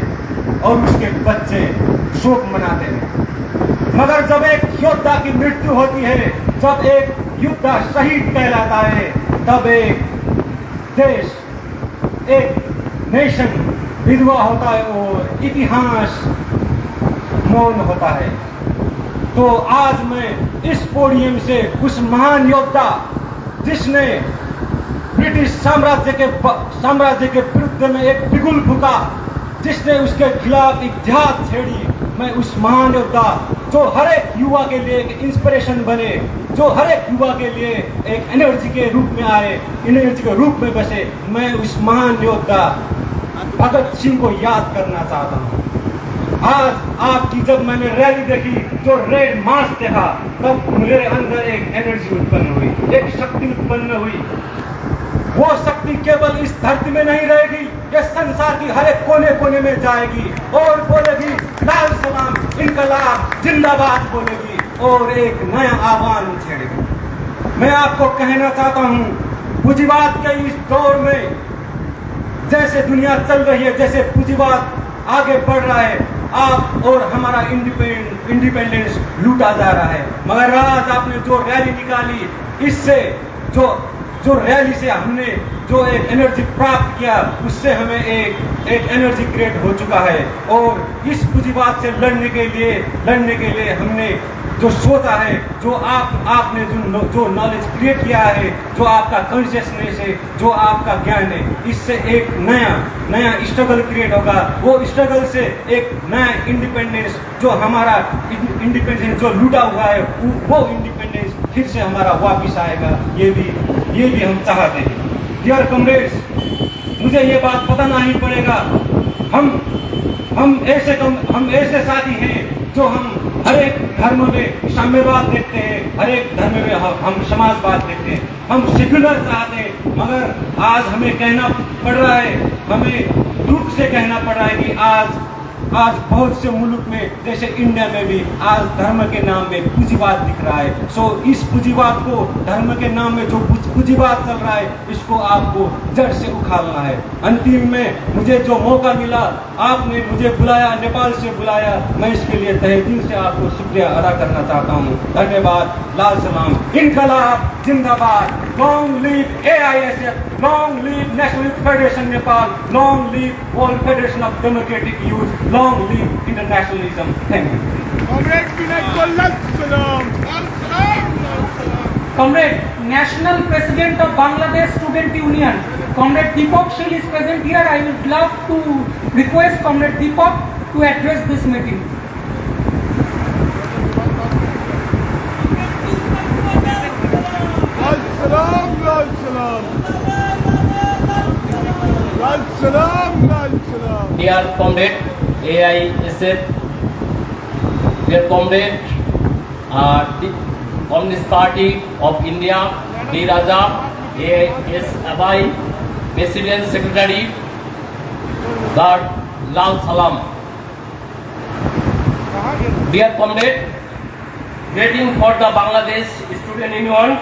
और उसके बच्चे शोक मनाते हैं। मगर जब एक योद्धा की मृत्यु होती है, जब एक योद्धा शहीद कहलाता है, तब एक देश, एक नेशन विधवा होता है और इतिहास मौन होता है। तो आज मैं इस पोडियम से उस महान योद्धा जिसने ब्रिटिश साम्राज्य के विरुद्ध में एक बिगुल फूका, जिसने उसके खिलाफ एक जिहाद छेड़ी, मैं उस महान योद्धा जो हर एक युवा के लिए एक इंस्पिरेशन बने, जो हर एक युवा के लिए एक एनर्जी के रूप में आए, एनर्जी के रूप में बसे, मैं उस महान योद्धा भगत सिंह को याद करना चाहता हूँ। आज आपकी जब मैंने रैली देखी, जो रेड मार्च देखा, तब मेरे अंदर एक एनर्जी उत्पन्न हुई, एक शक्ति उत्पन्न हुई। वो शक्ति केवल इस धरती में नहीं रहेगी, ये संसार की हर एक कोने कोने में जाएगी और बोलेगी लाल सलाम, इनकलाब जिंदाबाद बोलेगी और एक नया आह्वान छेड़ेगी। मैं आपको कहना चाहता हूँ, पूंजीवाद के इस दौर में जैसे दुनिया चल रही है, जैसे पूंजीवाद आगे बढ़ रहा है, आप और हमारा इंडिपेंडेंस लूटा जा रहा है। मगर आज आपने जो रैली निकाली, इससे जो रैली से हमने जो एक एनर्जी प्राप्त किया, उससे हमें एक एनर्जी क्रिएट हो चुका है। और इस पूंजीवाद से लड़ने के लिए हमने जो सोचा है, जो आपने जो नॉलेज क्रिएट किया है, जो आपका कॉन्शियसनेस है, जो आपका ज्ञान है, इससे एक नया स्ट्रगल क्रिएट होगा। वो स्ट्रगल से एक नया इंडिपेंडेंस, जो हमारा इंडिपेंडेंस जो लूटा हुआ है, वो इंडिपेंडेंस फिर से हमारा वापिस आएगा। ये भी हम चाहते हैं। डियर कॉमरेड्स, मुझे ये बात बताना ही पड़ेगा, हम ऐसे साथी हैं जो हम हर एक धर्म में साम्यवाद देखते हैं, हर एक धर्म में हम समाजवाद देखते हैं, हम सेक्युलर चाहते हैं। मगर आज हमें कहना पड़ रहा है, हमें दुख से कहना पड़ रहा है कि आज बहुत से मुल्क में, जैसे इंडिया में भी आज धर्म के नाम में पूंजीवाद दिख रहा है। सो इस पूंजीवाद को, धर्म के नाम में जो पूंजीवाद चल रहा है, इसको आपको जड़ से उखाड़ना है। अंतिम में मुझे जो मौका मिला, आपने मुझे बुलाया, नेपाल से बुलाया, मैं इसके लिए तहे दिल से आपको शुक्रिया अदा करना चाहता हूँ। धन्यवाद। लाल सलाम। इनकलाब जिंदाबाद। Long live AISF, long live national federation Nepal, long live world federation of democratic youth, long live internationalism. Thank you. Comrade Vinay को लाल सलाम। Comrade, National President of Bangladesh Student Union, Comrade Deepak Shil is present here. I would love to request Comrade Deepak to address this meeting. लाल सलाम, लाल सलाम, लाल सलाम, लाल सलाम। Dear comrade AISF, dear comrade the Communist Party of India, D. Raja, AISFI President Secretary, God Lal Salam. Dear comrade, waiting for the Bangladesh Student Union,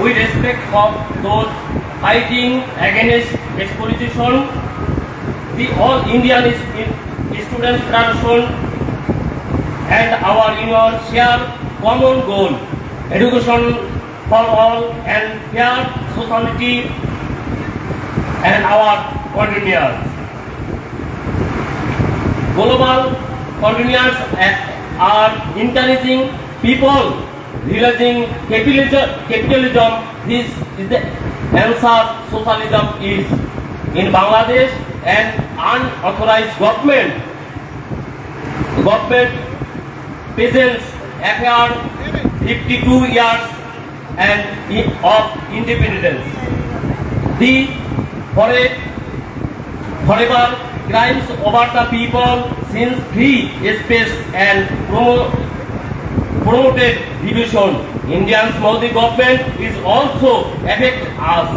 we respect for those fighting against exploitation. The All Indian Student Federation and our union share common goal: education for all and fair society, and our continuous global continuous are encouraging people realizing capitalism. This is the answer. Socialism is in Bangladesh, and unauthorized government presents after 52 years and of independence. The forever crimes over the people since free space and promoted division. Indian Modi government is also affect us.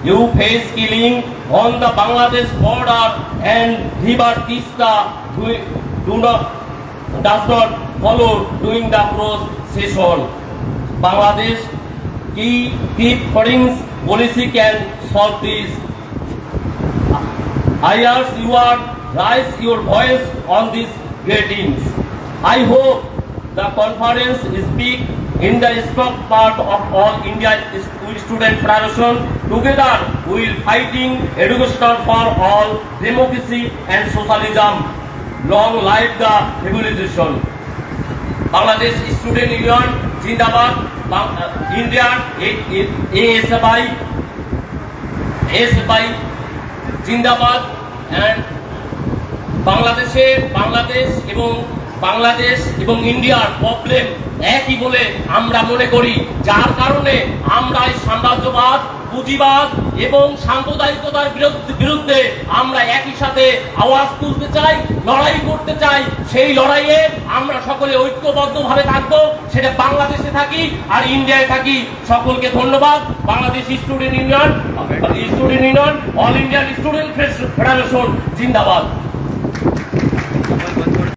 You face killing on the Bangladesh border, and river Tista does not follow during the procession. Bangladesh keep foreign policy can solve this. I urge you to raise your voice on these greetings. I hope the conference is big in the strong part of all India Student Federation. Together we will fighting education for all, democracy and socialism. Long live the revolution. Bangladesh Student Union Zindabad. India ASFI Zindabad. And Bangladesh এবং ইন্ডিয়ার প্রবলেম একই বলে আমরা মনে করি, যার কারণে আমরা এই সাম্রাজ্যবাদ, পুঁজিবাদ এবং সাম্প্রদায়িকতার বিরুদ্ধে আমরা একই সাথে আওয়াজ তুলতে চাই, লড়াই করতে চাই। সেই লড়াইয়ে আমরা সকলে ঐক্যবদ্ধভাবে থাকবো, সেটা বাংলাদেশে থাকি আর ইন্ডিয়ায় থাকি। সকলকে ধন্যবাদ। Bangladesh student union, all Indian student federation জিন্দাবাদ।